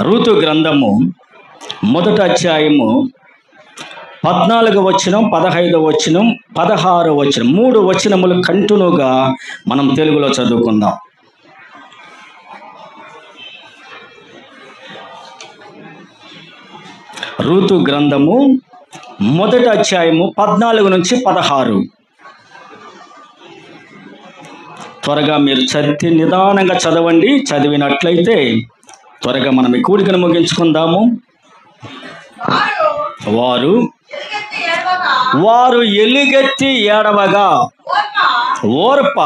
Ruth గ్రంథము మొదటి అధ్యాయము 14వ వచనం, 15వ వచనం, 16వ వచనం, 3 వచనములు కంటిన్యూగా మనం తెలుగులో చదువుకుందాం. రూతు గ్రంథము మొదటి అధ్యాయము 14 నుంచి 16. త్వరగా మీరు నిదానంగా చదవండి. చదివినట్లయితే త్వరగా మనం ఈ కూడికను ముగించుకుందాము. వారు ఎలుగెత్తి ఏడవగా ఓర్ప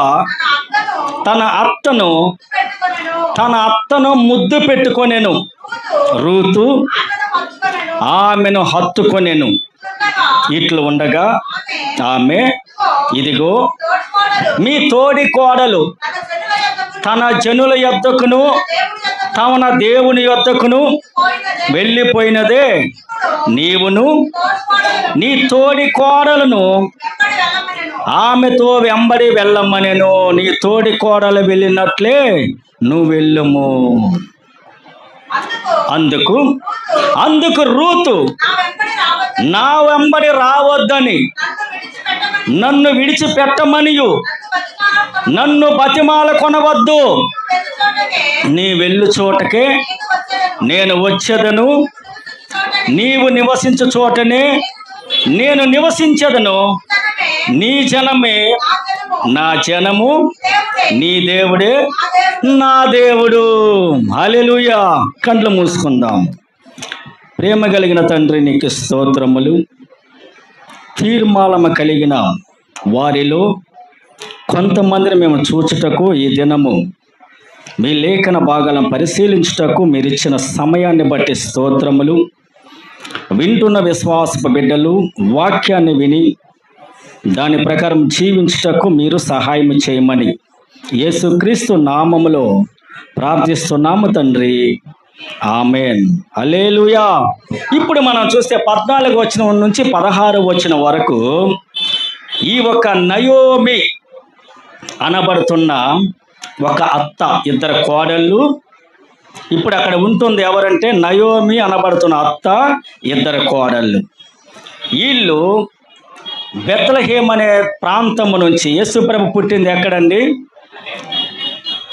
తన అత్తను ముద్దు పెట్టుకొనెను. రూతు ఆమెను హత్తుకొనెను. ఇట్లు ఉండగా ఆమె, ఇదిగో మీ తోడి కోడలు తన జనుల యొద్దకును తన దేవుని యొద్దకును వెళ్ళిపోయినదే. నీవును నీ తోడి కోడలను ఆమెతో వెంబడి వెళ్ళమనెను. నీ తోడి కోడలు వెళ్ళినట్లే నువ్వు వెళ్ళము. అందుకు రూతు, నా వెంబడి రావద్దని నన్ను విడిచిపెట్టమనియు నన్ను బతిమాల కొనవద్దు. నీ వెళ్ళు చోటకే నేను వచ్చేదను, నీవు నివసించు చోటనే నేను నివసించదను. నీ జనమే నా జనము, నీ దేవుడే నా దేవుడు. హల్లెలూయా. కండ్లు మూసుకుందాం. ప్రేమ కలిగిన తండ్రి, నీకు స్తోత్రములు. తీర్మానము కలిగిన వారిలో కొంతమందిని మేము చూచుటకు ఈ దినము మీ లేఖన భాగాలను పరిశీలించుటకు మీరు ఇచ్చిన సమయాన్ని బట్టి స్తోత్రములు. వింటున్న విశ్వాసపు బిడ్డలు వాక్యాన్ని విని దాని ప్రకారం జీవించుటకు మీరు సహాయం చేయమని యేసుక్రీస్తు నామములో ప్రార్థిస్తున్నాము తండ్రి. ఆమెన్. హల్లెలూయా. ఇప్పుడు మనం చూస్తే 14వ వచనం నుంచి 16వ వచనం వరకు ఈ ఒక నయోమి అనబడుతున్న ఒక అత్త, ఇద్దరు కోడళ్ళు. ఇప్పుడు అక్కడ ఉంటుంది ఎవరంటే నయోమి అనబడుతున్న అత్త, ఇద్దరు కోడళ్ళు. వీళ్ళు బెత్లెహేమ్ అనే ప్రాంతము నుంచి, యేసుప్రభు పుట్టింది ఎక్కడండి?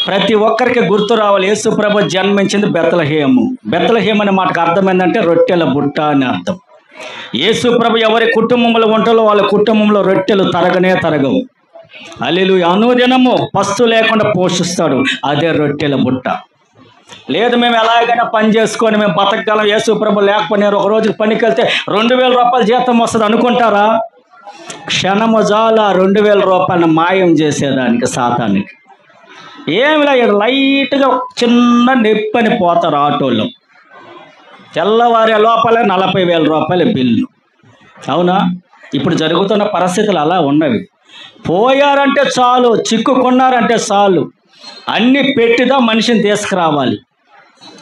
ప్రతి ఒక్కరికి గుర్తు రావాలి, యేసుప్రభు జన్మించింది బెత్లెహేము. బెత్లెహేమ్ అనే మాటకు అర్థం ఏంటంటే రొట్టెల బుట్ట అని అర్థం. యేసుప్రభు ఎవరి కుటుంబంలో ఉంటారో వాళ్ళ కుటుంబంలో రొట్టెలు తరగవు. హల్లెలూయా. అనుదినము పస్తు లేకుండా పోషిస్తాడు. అదే రొట్టెల బుట్ట. లేదు మేము ఎలాగైనా పని చేసుకొని మేము బతకగలం, యేసుప్రభు లేకపోయినా ఒక రోజుకి పనికి వెళ్తే 2000 రూపాయలు జీతం వస్తుంది అనుకుంటారా? క్షణము జాల 2000 రూపాయలను మాయం చేసేదానికి సాతానికి. ఏమి లేదు, లైట్గా చిన్న నొప్పని పోతారు ఆటోలో. తెల్లవారే లోపల 40,000 రూపాయల బిల్లు. అవునా? ఇప్పుడు జరుగుతున్న పరిస్థితులు అలా ఉన్నవి. పోయారంటే చాలు, చిక్కుకున్నారంటే చాలు, అన్ని పెట్టిదా మనిషిని తీసుకురావాలి.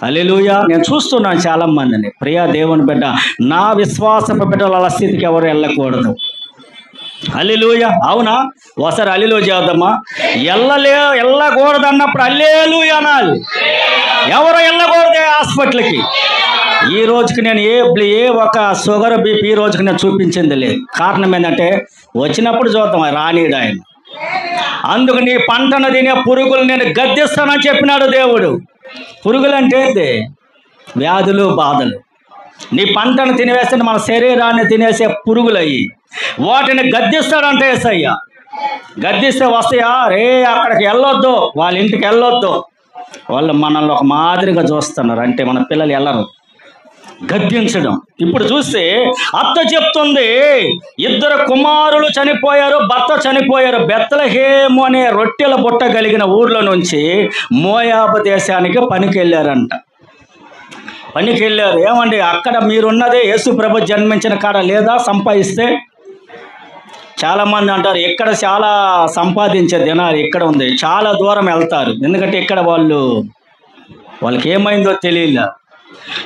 హల్లెలూయా. నేను చూస్తున్నాను చాలా మందిని. ప్రియా దేవుని బిడ్డ, నా విశ్వాసపు బిడ్డల అలా స్థితికి ఎవరు వెళ్ళకూడదు. హల్లెలూయా. అవునా? ఒకసారి హల్లెలూయా చేద్దామా? వెళ్ళకూడదు అన్నప్పుడు హల్లెలూయా అనాలి. ఎవరు వెళ్ళకూడదు హాస్పిటల్కి. ఈ రోజుకి నేను ఏ ఒక షుగర్ బీపీ ఈ రోజుకి నేను చూపించింది లేదు. కారణం ఏంటంటే వచ్చినప్పుడు చూద్దాం, రానీడు ఆయన. అందుకు నీ పంటను తినే పురుగులు నేను గద్దిస్తానని చెప్పినాడు దేవుడు. పురుగులు అంటే ఏంటి? వ్యాధులు, బాధలు. నీ పంటను తినేస్తే మన శరీరాన్ని తినేసే పురుగులు అయ్యి వాటిని గద్దిస్తాడంటే యేసయ్య. గద్దిస్తే వస్తాయా? అక్కడికి వెళ్ళొద్దు, వాళ్ళ ఇంటికి వెళ్ళొద్దు. వాళ్ళు మనల్ని ఒక మాదిరిగా చూస్తున్నారు. అంటే మన పిల్లలు వెళ్ళరు. గద్దించడం. ఇప్పుడు చూస్తే అత్త చెప్తుంది, 2 కుమారులు చనిపోయారు, భర్త చనిపోయారు. బెత్లెహేము అనే రొట్టెల బుట్ట కలిగిన ఊర్లో నుంచి మోయాబు దేశానికి పనికి వెళ్ళారంట. ఏమండి, అక్కడ మీరున్నదే యేసుప్రభు జన్మించిన కాడ లేదా? సంపాదిస్తే చాలామంది అంటారు ఇక్కడ చాలా సంపాదించే దినాలు ఇక్కడ ఉంది, చాలా దూరం వెళ్తారు. ఎందుకంటే ఇక్కడ వాళ్ళకి ఏమైందో తెలియలే.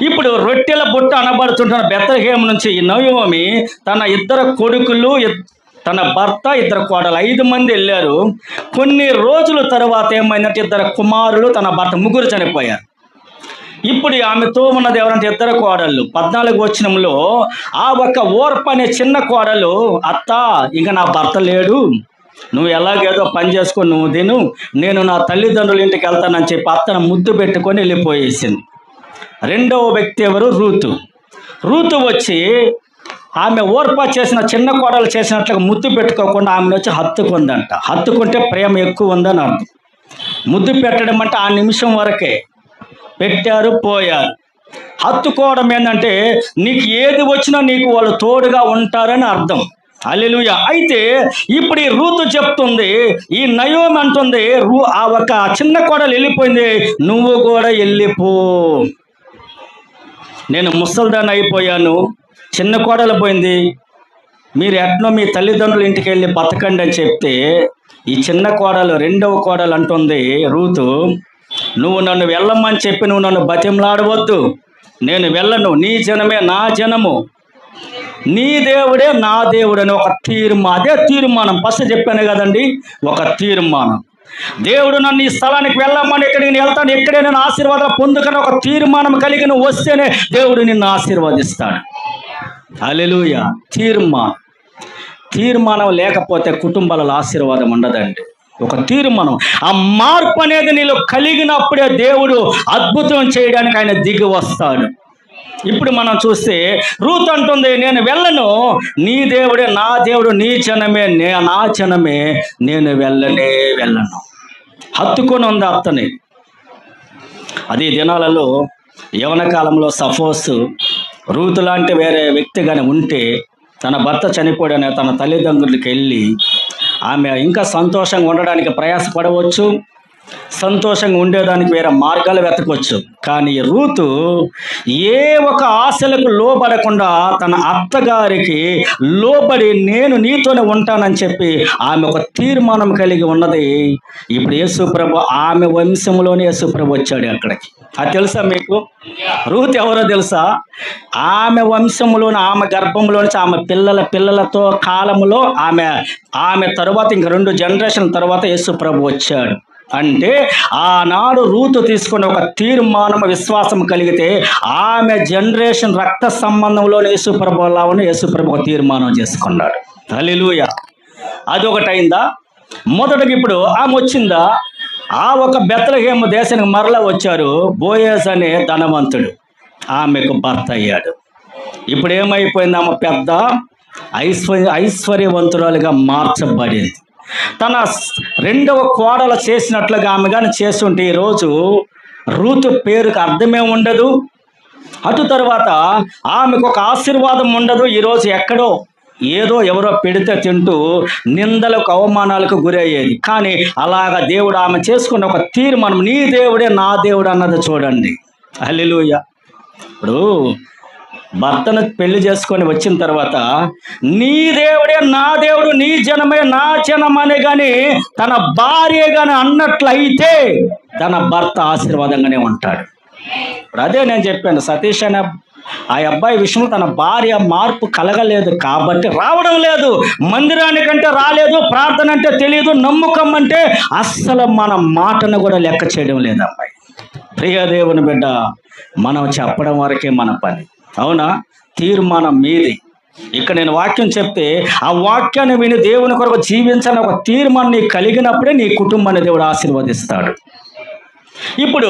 ఇప్పుడు రొట్టెల బుట్ట అనబడుతుంటున్న బెత్లెహేము నుంచి ఈ నయోమి తన 2 కొడుకులు, తన భర్త, 2 కోడలు, 5 మంది వెళ్ళారు. కొన్ని రోజుల తర్వాత ఏమైందంటే 2 కుమారులు, తన భర్త, 3 చనిపోయారు. ఇప్పుడు ఆమెతో ఉన్నది ఎవరంటే ఇద్దరు కోడళ్ళు. 14 వచనంలో ఆ ఒక్క ఓర్ప అనే చిన్న కోడలు, అత్త ఇంకా నా భర్త లేడు, నువ్వు ఎలాగేదో పని చేసుకొని నువ్వు తిను, నేను నా తల్లిదండ్రుల ఇంటికి వెళ్తానని చెప్పి అత్తను ముద్దు పెట్టుకొని వెళ్ళిపోయేసింది. రెండవ వ్యక్తి ఎవరు? రూతు. రూతు వచ్చి ఆమె ఓర్ప చేసిన చిన్న కోడలు చేసినట్లుగా ముద్దు పెట్టుకోకుండా ఆమెను వచ్చి హత్తుకుందంట. హత్తుకుంటే ప్రేమ ఎక్కువ ఉందని అర్థం. ముద్దు పెట్టడం అంటే ఆ నిమిషం వరకే, పెట్టారు పోయారు. హత్తుకోవడం ఏంటంటే నీకు ఏది వచ్చినా నీకు వాళ్ళు తోడుగా ఉంటారని అర్థం. హల్లెలూయా. అయితే ఇప్పుడు ఈ రూతు చెప్తుంది, ఈ నయోమి అంటుంది, ఆ ఒక చిన్న కోడలు వెళ్ళిపోయింది, నువ్వు కూడా వెళ్ళిపో, నేను ముసల్దాన్ని అయిపోయాను, చిన్న కోడలు పోయింది, మీరు ఎట్నో మీ తల్లిదండ్రుల ఇంటికి వెళ్ళి బతకండి అని చెప్తే, ఈ చిన్న కోడలు రెండవ కోడలు అంటుంది రూతు, నువ్వు నన్ను వెళ్ళమని చెప్పి నువ్వు నన్ను బతిమలాడవద్దు, నేను వెళ్ళను, నీ జనమే నా జనము, నీ దేవుడే నా దేవుడు అని ఒక తీర్మానం. అదే తీర్మానం ఫస్ట్ చెప్పాను కదండి, ఒక తీర్మానం. దేవుడు నన్ను ఈ స్థలానికి వెళ్ళమని, ఎక్కడికి నేను వెళ్తాను, ఎక్కడే నేను ఆశీర్వాదం పొందుకొని ఒక తీర్మానం కలిగి నువ్వు వస్తేనే దేవుడు నిన్ను ఆశీర్వదిస్తాడు. హల్లెలూయా. తీర్మానం లేకపోతే కుటుంబాలలో ఆశీర్వాదం ఉండదండి. ఒక తీర్మానం, ఆ మార్పు అనేది నీలో కలిగినప్పుడే దేవుడు అద్భుతం చేయడానికి ఆయన దిగి వస్తాడు. ఇప్పుడు మనం చూస్తే రూత్ అంటుంది, నేను వెళ్ళను, నీ దేవుడే నా దేవుడు, నీ జనమే నా జనమే, నేను వెళ్ళను. హత్తుకొని ఉంది అత్తని. అది దినాలలో యవన కాలంలో సపోజ్ రూతు లాంటి వేరే వ్యక్తి కానీ ఉంటే, తన భర్త చనిపోయాడనే తన తల్లిదండ్రులకి వెళ్ళి ఆమె ఇంకా సంతోషంగా ఉండడానికి ప్రయాసపడవచ్చు, సంతోషంగా ఉండేదానికి వేరే మార్గాలు వెతకవచ్చు. కానీ రూతు ఏ ఒక ఆశలకు లోబడకుండా తన అత్తగారికి లోబడి నేను నీతోనే ఉంటానని చెప్పి ఆమె ఒక తీర్మానం కలిగి ఉన్నది. ఇప్పుడు యేసుప్రభు ఆమె వంశంలోనే యేసుప్రభు వచ్చాడు అక్కడికి. అది తెలుసా మీకు? రూతు ఎవరో తెలుసా? ఆమె వంశంలోని, ఆమె గర్భంలోంచి ఆమె పిల్లలతో కాలంలో ఆమె తరువాత ఇంక 2 జనరేషన్ తర్వాత యేసుప్రభు వచ్చాడు. అంటే ఆనాడు రూతు తీసుకున్న ఒక తీర్మానం, విశ్వాసం కలిగితే ఆమె జనరేషన్ రక్త సంబంధంలో యేసుప్రభు ఒక తీర్మానం చేసుకున్నాడు. హల్లెలూయా. అదొకటి అయిందా? మొదటికి ఇప్పుడు ఆమె వచ్చిందా? ఆ ఒక బెత్లెహేము దేశానికి మరలా వచ్చారు. బోయజ్ అనే ధనవంతుడు ఆమెకు భర్త అయ్యాడు. ఇప్పుడు ఏమైపోయింది? ఆమె పెద్ద ఐశ్వర్యవంతురాలుగా మార్చబడింది. తన రెండవ కోడలు చేసినట్లుగా ఆమె కానీ చేస్తుంటే ఈరోజు రూతు పేరుకి అర్థమే ఉండదు. అటు తర్వాత ఆమెకు ఒక ఆశీర్వాదం ఉండదు. ఈరోజు ఎక్కడో ఏదో ఎవరో పెడితే తింటూ నిందలకు, అవమానాలకు గురయ్యేది. కానీ అలాగా దేవుడు ఆమె చేసుకున్న ఒక తీర్మానం, నీ దేవుడే నా దేవుడు అన్నది చూడండి. హల్లెలూయా. ఇప్పుడు భర్తను పెళ్లి చేసుకొని వచ్చిన తర్వాత నీ దేవుడే నా దేవుడు, నీ జనమే నా జనం అనే కానీ తన భార్య కానీ అన్నట్లయితే తన భర్త ఆశీర్వాదంగానే ఉంటాడు. ఇప్పుడు అదే నేను చెప్పాను, సతీష్ అనే ఆ అబ్బాయి విషయంలో తన భార్య మార్పు కలగలేదు కాబట్టి రావడం లేదు, మందిరానికంటే రాలేదు, ప్రార్థన అంటే తెలియదు, నమ్మకం అంటే అస్సలు మన మాటను కూడా లెక్క చేయడం లేదు. అబ్బాయి ప్రియ దేవుని బిడ్డ, మనం చెప్పడం వరకే మన పని, అవునా? తీర్మానం మీది. ఇక్కడ నేను వాక్యం చెప్తే ఆ వాక్యాన్ని విని దేవుని కొరకు జీవించాలని ఒక తీర్మానం నీకు కలిగినప్పుడే నీ కుటుంబాన్ని దేవుడు ఆశీర్వదిస్తాడు. ఇప్పుడు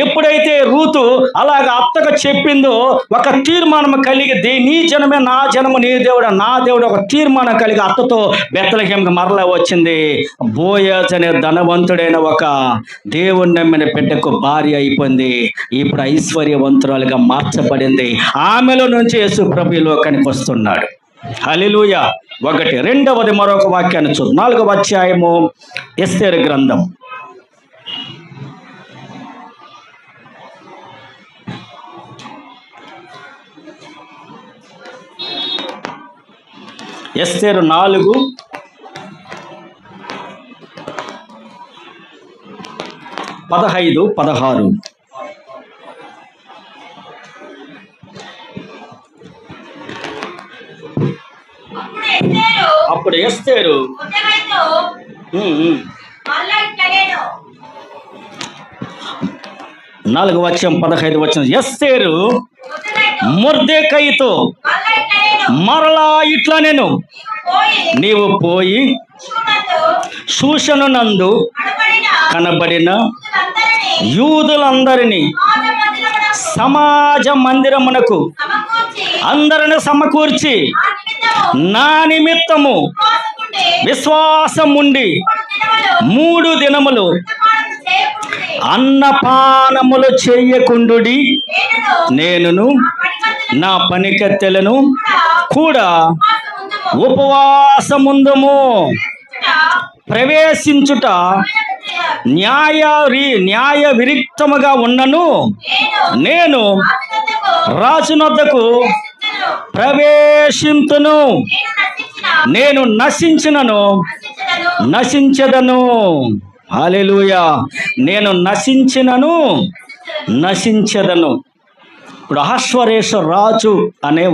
ఎప్పుడైతే రూతు అలాగ అత్తగా చెప్పిందో ఒక తీర్మానం కలిగి, నీ జనమే నా జనము, నీ దేవుడు నా దేవుడు, ఒక తీర్మానం కలిగి అత్తతో బెత్లెహేముకి మరలా వచ్చింది. బోయజ్ అనే ధనవంతుడైన ఒక దేవుని నమ్మిన బిడ్డకు భార్య అయిపోయింది. ఇప్పుడు ఐశ్వర్యవంతురాలుగా మార్చబడింది. ఆమెలో నుంచి యేసు ప్రభు లోకానికి వస్తున్నాడు. హల్లెలూయా. ఒకటి. రెండవది మరొక వాక్యాన్ని చూద్దాం. 4వ అధ్యాయము ఎస్తేరు గ్రంథం. ఎస్తేరు 4:15-16. అప్పుడు ఎస్తేరు 4:15 ఎస్తేరు మొర్దెకైతో మరలా ఇట్లా నేను నీవు పోయి షూషను నందు కనబడిన యూదులందరినీ సమాజ మందిరమునకు అందరిని సమకూర్చి నా నిమిత్తము విశ్వాసం ఉండి 3 దినములు అన్నపానములు చెయ్యకుండుడి, నేనును నా పనికత్తెలను కూడా ఉపవాసముందుము. ప్రవేశించుట న్యాయ విరిక్తముగా ఉన్నను, నేను రాజునొద్దకు ప్రవేశింతును. నేను నశించెదను. హల్లెలూయా. నేను నశించెదను. ఇప్పుడు అహశ్వరేషు రాజు అనే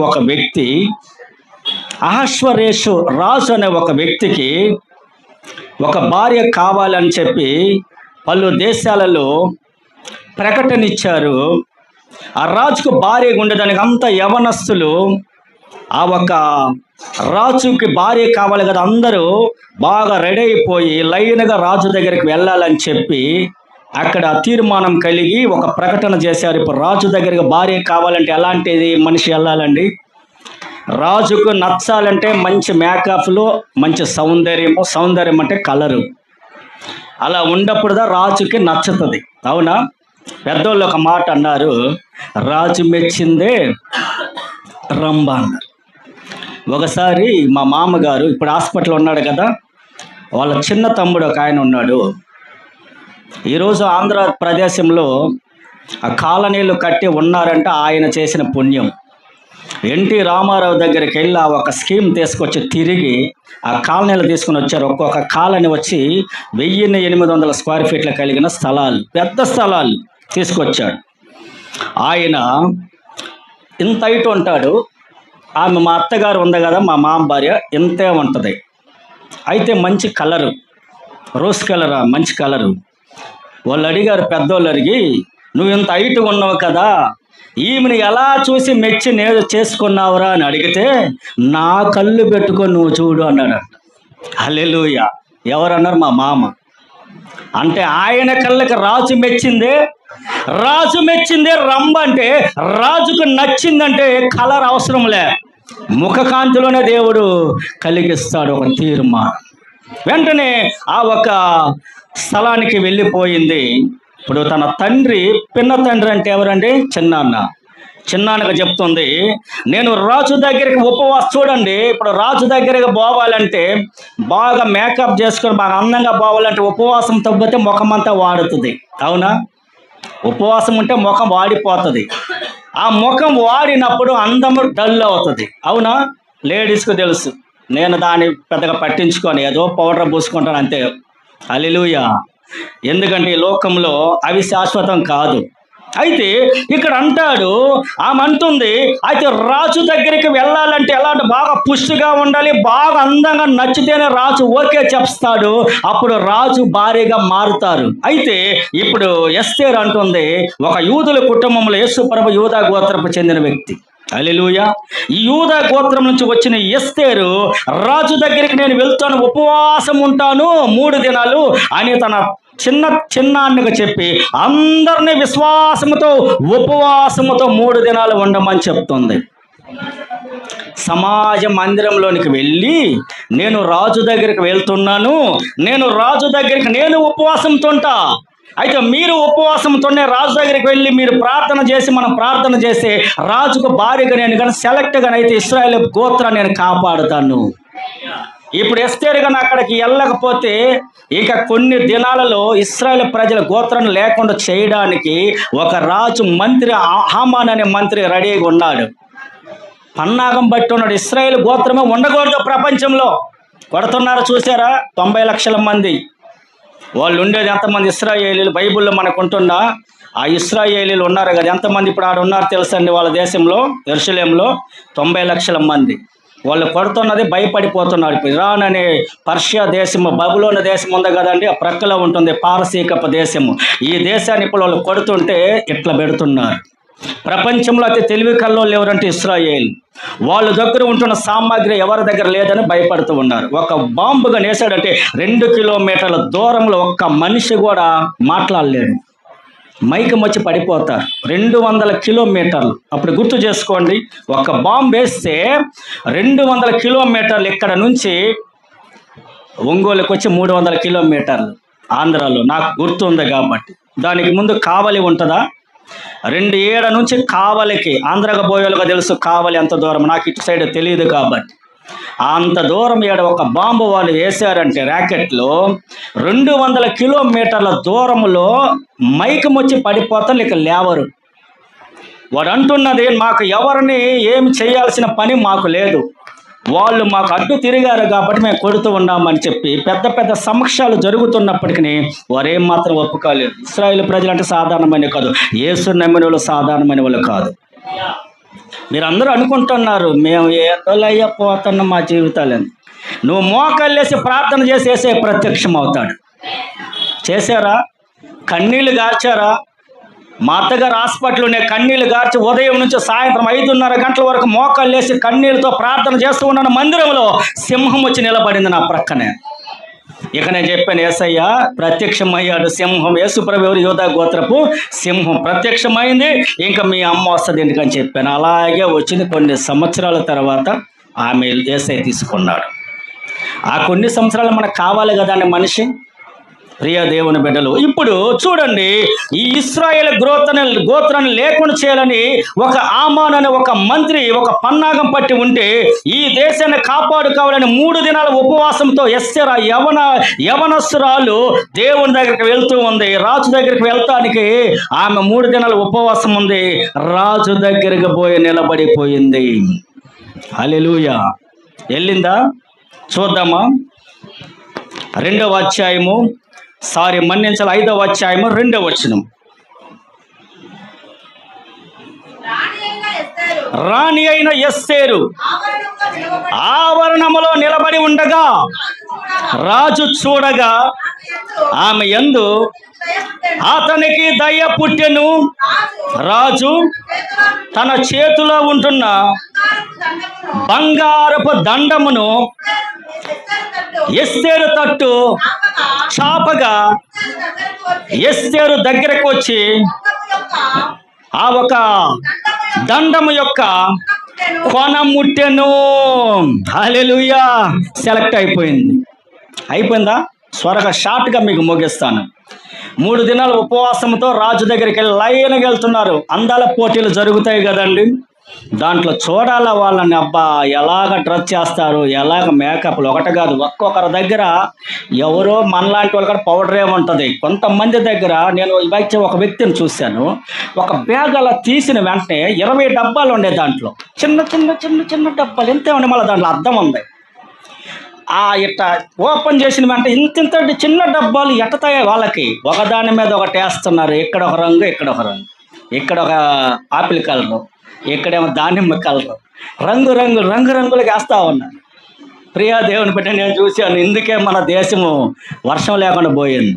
ఒక వ్యక్తికి ఒక భార్య కావాలని చెప్పి పలు దేశాలలో ప్రకటన ఇచ్చారు. ఆ రాజుకు భార్య ఉండడానికి అంత యవనస్తులు ఆ ఒక రాజుకి భార్య కావాలి కదా, అందరూ బాగా రెడీ అయిపోయి లైన్గా రాజు దగ్గరికి వెళ్ళాలని చెప్పి అక్కడ తీర్మానం కలిగి ఒక ప్రకటన చేశారు. ఇప్పుడు రాజు దగ్గరికి భార్య కావాలంటే ఎలాంటిది మనిషి వెళ్ళాలండి? రాజుకు నచ్చాలంటే మంచి మేకప్లో మంచి సౌందర్యం అంటే కలరు, అలా ఉండప్పుడుదా రాజుకి నచ్చుతుంది. అవునా? పెద్దోళ్ళు ఒక మాట అన్నారు, రాజు మెచ్చిందే రంభ అన్నారు. ఒకసారి మా మామగారు ఇప్పుడు హాస్పిటల్ ఉన్నాడు కదా, వాళ్ళ చిన్న తమ్ముడు ఒక ఆయన ఉన్నాడు. ఈరోజు ఆంధ్రప్రదేశంలో ఆ కాలనీలు కట్టి ఉన్నారంటే ఆయన చేసిన పుణ్యం. ఎన్టీ రామారావు దగ్గరికి వెళ్ళి ఆ ఒక స్కీమ్ తీసుకొచ్చి తిరిగి ఆ కాలనీలు తీసుకుని వచ్చారు. ఒక్కొక్క కాలనీ వచ్చి 1800 స్క్వేర్ ఫీట్లు కలిగిన స్థలాలు, పెద్ద స్థలాలు తీసుకొచ్చాడు. ఆయన ఇంత హైట్ ఉంటాడు. ఆమె మా అత్తగారు ఉంది కదా, మా మామ భార్య, ఇంతే ఉంటుంది. అయితే మంచి కలరు, రోజ్ కలర్, మంచి కలరు. వాళ్ళు అడిగారు, పెద్దోళ్ళు అడిగి, నువ్వు ఇంత హైట్ ఉన్నావు కదా, ఈమెను ఎలా చూసి మెచ్చి నేను చేసుకున్నావురా అని అడిగితే, నా కళ్ళు పెట్టుకొని నువ్వు చూడు అన్నాడు. హల్లెలూయా. ఎవరన్నారు? మా మామ. అంటే ఆయన కళ్ళకి రాజు మెచ్చిందే రంభ. అంటే రాజుకు నచ్చిందంటే కలర్ అవసరంలే, ముఖకాంతిలోనే దేవుడు కలిగిస్తాడు ఒక తీర్మానం. వెంటనే ఆ ఒక స్థలానికి వెళ్ళిపోయింది. ఇప్పుడు తన తండ్రి, పిన్న తండ్రి అంటే ఎవరండి? చిన్నాన్నగా చెప్తుంది, నేను రాజు దగ్గరికి చూడండి, ఇప్పుడు రాజు దగ్గరికి పోవాలంటే బాగా మేకప్ చేసుకొని బాగా అందంగా పోవాలంటే ఉపవాసం తప్పితే ముఖం అంతా వాడుతుంది. అవునా? ఉపవాసం ఉంటే ముఖం వాడిపోతుంది. ఆ ముఖం వాడినప్పుడు అందము డల్ అవుతుంది. అవునా? లేడీస్కు తెలుసు. నేను దాన్ని పెద్దగా పట్టించుకొని ఏదో పౌడర్ పూసుకుంటాను అంతే. హల్లెలూయా. ఎందుకంటే ఈ లోకంలో అవి శాశ్వతం కాదు. అయితే ఇక్కడ అంటాడు, ఆమె అంటుంది, అయితే రాజు దగ్గరికి వెళ్ళాలంటే ఎలాంటి బాగా పుష్టిగా ఉండాలి, బాగా అందంగా నచ్చితేనే రాజు ఓకే చెప్తాడు, అప్పుడు రాజు భార్యగా మారుతారు. అయితే ఇప్పుడు ఎస్తేరు అంటుంది, ఒక యూదుల కుటుంబంలో యేసు ప్రభు యూదా గోత్రపు చెందిన వ్యక్తి. హల్లెలూయా. ఈ యూదా గోత్రం నుంచి వచ్చిన ఎస్తేరు రాజు దగ్గరికి నేను వెళ్తాను, ఉపవాసం ఉంటాను 3 దినాలు అని తన చిన్నాన్నగా చెప్పి అందరినీ విశ్వాసముతో ఉపవాసముతో 3 దినాలు ఉండమని చెప్తుంది. సమాజ మందిరంలోనికి వెళ్ళి, నేను రాజు దగ్గరికి వెళ్తున్నాను, నేను ఉపవాసంతో ఉంటా. అయితే మీరు ఉపవాసంతోనే రాజు దగ్గరికి వెళ్ళి మీరు మనం ప్రార్థన చేస్తే రాజుకు భార్యగా నేను కానీ సెలెక్ట్గానైతే ఇశ్రాయేలు గోత్రాన్ని నేను కాపాడుతాను. ఇప్పుడు ఎస్తేరు కానీ అక్కడికి వెళ్ళకపోతే ఇక కొన్ని దినాలలో ఇశ్రాయేలు ప్రజల గోత్రాన్ని లేకుండా చేయడానికి ఒక రాజు మంత్రి, హామాన్ అనే మంత్రి రెడీగా ఉన్నాడు. పన్నాగం బట్టి ఉన్నాడు. ఇశ్రాయేలు గోత్రమే ఉండకూడదు ప్రపంచంలో. కొడుతున్నారు చూసారా? 90 లక్షల మంది. వాళ్ళు ఉండేది ఎంతమంది? ఇశ్రాయేలీలు. బైబిల్లో మనకు ఉంటున్నా ఆ ఇశ్రాయేలీలు ఉన్నారు కదా, ఎంతమంది ఇప్పుడు ఆడ ఉన్నారు తెలుసండి? వాళ్ళ దేశంలో యెరూషలేములో 90 లక్షల మంది. వాళ్ళు కొడుతున్నది భయపడిపోతున్నారు. ఇరాన్ అనే పర్షియా దేశము, బబులోన్ దేశం ఉంది కదండి, ఆ ప్రక్కలో ఉంటుంది పారసీకపు దేశము. ఈ దేశాన్ని ఇప్పుడు వాళ్ళు కొడుతుంటే ఇట్లా పెడుతున్నారు. ప్రపంచంలో అతి తెలివి కల్లోళ్ళు ఎవరంటే ఇస్రాయేల్. వాళ్ళ దగ్గర ఉంటున్న సామాగ్రి ఎవరి దగ్గర లేదని భయపడుతూ ఉన్నారు. ఒక బాంబుగా నేసాడంటే 2 కిలోమీటర్ల దూరంలో ఒక్క మనిషి కూడా మాట్లాడలేడు, మైకం వచ్చి పడిపోతారు. 200 కిలోమీటర్లు. అప్పుడు గుర్తు చేసుకోండి, ఒక బాంబు వేస్తే 200 కిలోమీటర్లు ఇక్కడ నుంచి ఒంగోలుకి వచ్చి 300 కిలోమీటర్లు ఆంధ్రాలో, నాకు గుర్తుంది కాబట్టి. దానికి ముందు కావలి ఉంటుందా, 2 నుంచి కావలికి, ఆంధ్రాకి పోయేలుగా తెలుసు కావలి ఎంత దూరం, నాకు ఇటు సైడ్ తెలియదు కాబట్టి. అంత దూరం ఒక బాంబు వాళ్ళు వేశారంటే ర్యాకెట్లో 200 కిలోమీటర్ల దూరంలో మైకం వచ్చి పడిపోతారు, ఇక లేవరు. వాడు అంటున్నది, మాకు ఎవరిని ఏమి చేయాల్సిన పని మాకు లేదు, వాళ్ళు మాకు అడ్డు తిరిగారు కాబట్టి మేము కొడుతూ ఉన్నామని చెప్పి పెద్ద పెద్ద సమస్యలు జరుగుతున్నప్పటికీ వారేం మాత్రం ఒప్పుకోలేదు. ఇశ్రాయేలు ప్రజలు అంటే సాధారణమైన కాదు, యేసు నమ్మిన వాళ్ళు సాధారణమైన వాళ్ళు కాదు. మీరు అందరూ అనుకుంటున్నారు మేము ఏదోలయ్యపోతున్న మా జీవితాలని. నువ్వు మోకాళ్ళేసి ప్రార్థన చేసి వేసే ప్రత్యక్షం అవుతాడు. చేశారా? కన్నీళ్ళు గార్చారా? మా అత్తగారు హాస్పిటల్ నేను కన్నీళ్ళు గార్చి ఉదయం నుంచి సాయంత్రం 5:30 గంటల వరకు మోకాళ్ళేసి కన్నీళ్ళతో ప్రార్థన చేస్తూ ఉన్నాను. మందిరంలో సింహం వచ్చి నిలబడింది నా ప్రక్కనే. ఇక నేను చెప్పాను, యేసయ్య ప్రత్యక్షమయ్యాడు సింహం. యేసుప్రభు ఎవరు? యూదా గోత్రపు సింహం ప్రత్యక్షమైంది. ఇంకా మీ అమ్మ వస్తుంది ఎందుకని చెప్పాను. అలాగే వచ్చింది. కొన్ని సంవత్సరాల తర్వాత ఆమె యేసయ్య తీసుకున్నాడు. ఆ కొన్ని సంవత్సరాలు మనకు కావాలి కదా అని మనిషి. ప్రియ దేవుని బిడ్డలు, ఇప్పుడు చూడండి, ఈ ఇశ్రాయేల్ గోత్రాన్ని లేకుండా చేయాలని ఒక ఆమాన్ అనే ఒక మంత్రి ఒక పన్నాగం పట్టి ఉంటే, ఈ దేశాన్ని కాపాడుకోవాలని 3 దినాల ఉపవాసంతో ఎస్తేరా యవనస్తురాలు దేవుని దగ్గరికి వెళ్తూ ఉంది. రాజు దగ్గరికి వెళ్తానికి ఆమె 3 దినాల ఉపవాసం ఉంది. రాజు దగ్గరికి పోయి నిలబడిపోయింది. హల్లెలూయా. వెళ్ళిందా? చూద్దామా. 2వ అధ్యాయము, మన్నించాలి, 5వ అధ్యాయము 2వ వచనం. రాణి అయిన ఎస్తేరు ఆవరణములో నిలబడి ఉండగా రాజు చూడగా ఆమె యందు అతనికి దయ పుట్టెను. రాజు తన చేతిలో ఉంటున్న బంగారపు దండమును ఎస్తేరు తట్టు చాపగా ఎస్తేరు దగ్గరకు వచ్చి ఆ ఒక దండము యొక్క కొన ముట్టెను. హల్లెలూయా. సెలెక్ట్ అయిపోయిందా? త్వరగా షార్ట్గా మీకు ముగిస్తాను. 3 దినాల ఉపవాసంతో రాజు దగ్గరికి వెళ్ళి లైన్గా వెళ్తున్నారు. అందాల పోటీలు జరుగుతాయి కదండి, దాంట్లో చూడాలా వాళ్ళని. అబ్బా, ఎలాగ డ్రెస్ చేస్తారు, ఎలాగ మేకప్లు. ఒకటి కాదు, ఒక్కొక్కరి దగ్గర ఎవరో మనలాంటి వాళ్ళు కూడా పౌడర్ ఏముంటుంది. కొంతమంది దగ్గర నేను ఒక వ్యక్తిని చూశాను, ఒక బ్యాగ్ అలా తీసిన వెంటనే 20 డబ్బాలు ఉండే. దాంట్లో చిన్న చిన్న చిన్న చిన్న డబ్బాలు ఎంతే ఉండే, మళ్ళీ దాంట్లో అద్దం ఉంది. ఇట్లా ఓపెన్ చేసిన వెంటనే ఇంత చిన్న డబ్బాలు ఎట్టతాయి వాళ్ళకి. ఒకదాని మీద ఒకటి వేస్తున్నారు. ఇక్కడ ఒక రంగు, ఇక్కడ ఒక రంగు, ఇక్కడ ఒక ఆపిల్ కలరు, ఇక్కడేమో దానిమ్మ కలరు, రంగులకు వేస్తూ ఉన్నారు. ప్రియా దేవుని బిడ్డ, నేను చూశాను. ఇందుకే మన దేశము వర్షం లేకుండా పోయింది.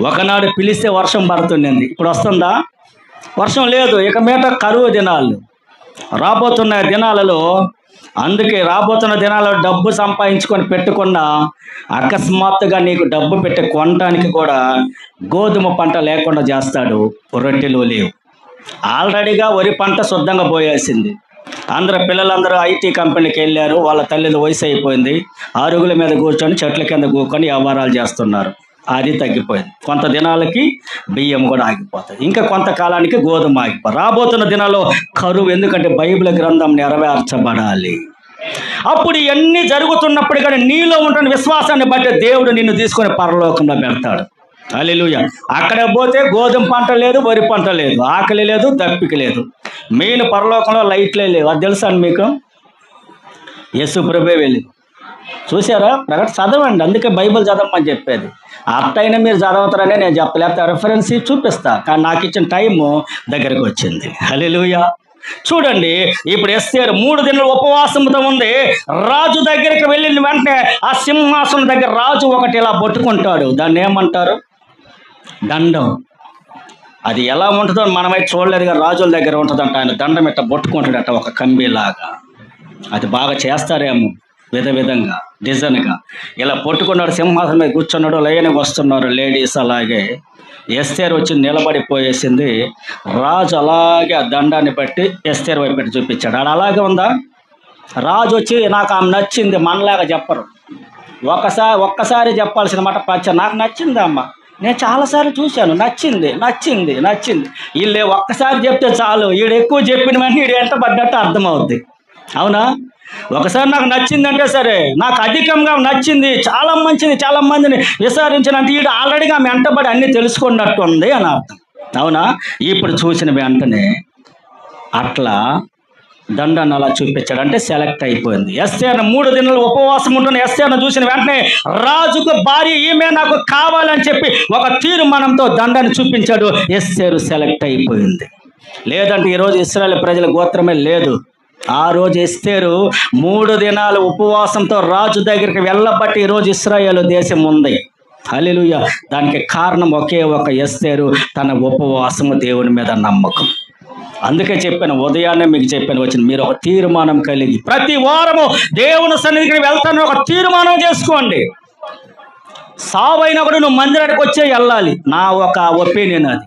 ఒకనాడు పిలిస్తే వర్షం పడుతుండింది, ఇప్పుడు వస్తుందా? వర్షం లేదు. ఇక మీట కరువు దినాలు రాబోతున్న దినాలలో. అందుకే రాబోతున్న దినాల్లో డబ్బు సంపాదించుకొని పెట్టుకున్నా అకస్మాత్తుగా నీకు డబ్బు పెట్టి కొనడానికి కూడా గోధుమ పంట లేకుండా చేస్తాడు. రొట్టెలు లేవు. ఆల్రెడీగా వరి పంట శుద్ధంగా పోయేసింది. పిల్లలందరూ ఐటీ కంపెనీకి వెళ్ళారు. వాళ్ళ తల్లిది వయసు అయిపోయింది. అరుగుల మీద కూర్చొని చెట్ల కింద కూర్చొని వ్యవహారాలు చేస్తున్నారు. అది తగ్గిపోయింది. కొంత దినాలకి బియ్యం కూడా ఆగిపోతాయి. ఇంకా కొంతకాలానికి గోధుమ ఆగిపోయి రాబోతున్న దినాల్లో కరువు. ఎందుకంటే బైబిల్ గ్రంథం నెరవేర్చబడాలి. అప్పుడు ఇవన్నీ జరుగుతున్నప్పుడు కానీ నీలో ఉంటున్న విశ్వాసాన్ని బట్టి దేవుడు నిన్ను తీసుకొని పరలోకంలో పెడతాడు. హల్లెలూయా. అక్కడ పోతే గోధుమ పంట లేదు, వరి పంట లేదు, ఆకలి లేదు, దప్పిక లేదు. మెయిన్ పరలోకంలో లైట్లే లేవు. అది తెలుసా మీకు? యేసు ప్రభువే వెళ్ళి చూసారా? చదవండి. అందుకే బైబిల్ చదవమని చెప్పేది. అట్టయినా మీరు చదవుతారనే నేను చెప్పలేకపోతే రెఫరెన్స్ చూపిస్తా. కానీ నాకు ఇచ్చిన టైము దగ్గరికి వచ్చింది. హల్లెలూయా. చూడండి, ఇప్పుడు ఎస్తేరు 3 దినాలు ఉపవాసంతో ఉంది. రాజు దగ్గరికి వెళ్ళిన వెంటనే ఆ సింహాసనం దగ్గర రాజు ఒకటి ఇలా పట్టుకుంటాడు. దాన్ని ఏమంటారు? దండం. అది ఎలా ఉంటుందో మనమైతే చూడలేదు, కానీ రాజుల దగ్గర ఉంటుందంట. ఆయన దండం ఇట్ట పట్టుకుంటాడట ఒక కంబీలాగా. అది బాగా చేస్తారేమో విధంగా డిజైన్గా ఇలా పట్టుకున్నాడు. సింహాసనం మీద కూర్చున్నాడు. లైన్కి వస్తున్నారు లేడీస్. అలాగే ఎస్తేరు వచ్చి నిలబడిపోయేసింది. రాజు అలాగే ఆ దండాన్ని బట్టి ఎస్తేరు వైపు పెట్టి చూపించాడు. ఆడ అలాగే ఉందా? రాజు వచ్చి నాకు ఆమె నచ్చింది మనలాగా చెప్పరు. ఒక్కసారి చెప్పాల్సిన మాట నాకు నచ్చింది అమ్మ, నేను చాలాసార్లు చూశాను, నచ్చింది నచ్చింది నచ్చింది. వీళ్ళే ఒక్కసారి చెప్తే చాలు, వీడు ఎక్కువ చెప్పిన వెంటనే వీడు ఎంత పడ్డట్టు అర్థమవుద్ది. అవునా? ఒకసారి నాకు నచ్చిందంటే సరే, నాకు అధికంగా నచ్చింది, చాలా మంచిది, చాలా మందిని విచారించినంటే వీడు ఆల్రెడీగా వెంటబడి అన్నీ తెలుసుకున్నట్టు ఉంది అని అర్థం. అవునా? ఇప్పుడు చూసిన వెంటనే అట్లా దండాన్ని అలా చూపించాడు. అంటే సెలెక్ట్ అయిపోయింది. ఎస్తేరు 3 దినాలు ఉపవాసం ఉంటున్న ఎస్తేరును చూసిన వెంటనే రాజుకు భార్య ఈమె నాకు కావాలని చెప్పి ఒక తీర్మానంతో దండాన్ని చూపించాడు. ఎస్తేరు సెలెక్ట్ అయిపోయింది. లేదంటే ఈరోజు ఇశ్రాయేలు ప్రజల గోత్రమే లేదు. ఆ రోజు ఎస్తేరు 3 దినాలు ఉపవాసంతో రాజు దగ్గరికి వెళ్ళబట్టి ఈరోజు ఇశ్రాయేలు దేశం ఉంది. హల్లెలూయా. దానికి కారణం ఒకే ఒక ఎస్తేరు, తన ఉపవాసము, దేవుని మీద నమ్మకం. అందుకే చెప్పాను, ఉదయాన్నే మీకు చెప్పాను, వచ్చిన మీరు ఒక తీర్మానం కలిగి ప్రతి వారము దేవుని సన్నిధికి వెళ్తాను ఒక తీర్మానం చేసుకోండి. సావైనా కూడా నువ్వు మందిరానికి వచ్చే వెళ్ళాలి. నా ఒక ఒపీనియన్ అది.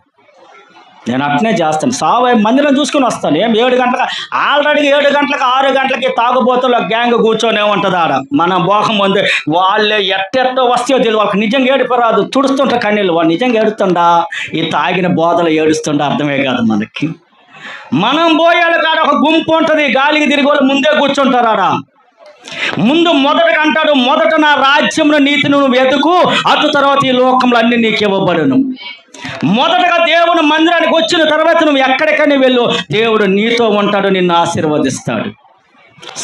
నేను అట్నే చేస్తాను. మందిరం చూసుకుని వస్తాను. 7 గంటలకు ఆల్రెడీ 7 గంటలకు 6 గంటలకి తాగుబోతుల గ్యాంగ్ కూర్చొనే ఉంటుంది ఆడ. మన మోహం ఉంది. వాళ్ళే ఎట్టెట్టో వస్తే తెలియదు. వాళ్ళకి నిజంగా ఏడిపోరాదు. తుడుస్తుంటా కన్నీళ్ళు. వాడు నిజంగా ఏడుస్తుండా, ఈ తాగిన బోధలు ఏడుస్తుండా అర్థమే కాదు మనకి. మనం పోయాలి కాడ ఒక గుంపు ఉంటుంది, గాలికి తిరిగి వాళ్ళు ముందే కూర్చుంటారు ఆడ. మొదటగా అంటాడు, మొదట నా రాజ్యంలో నీతిని నువ్వు వెతుకు, అటు తర్వాత ఈ లోకంలో అన్ని నీకు ఇవ్వబడును. మొదటగా దేవుని మందిరానికి వచ్చిన తర్వాత నువ్వు ఎక్కడికైనా వెళ్ళు, దేవుడు నీతో ఉంటాడు, నిన్ను ఆశీర్వదిస్తాడు.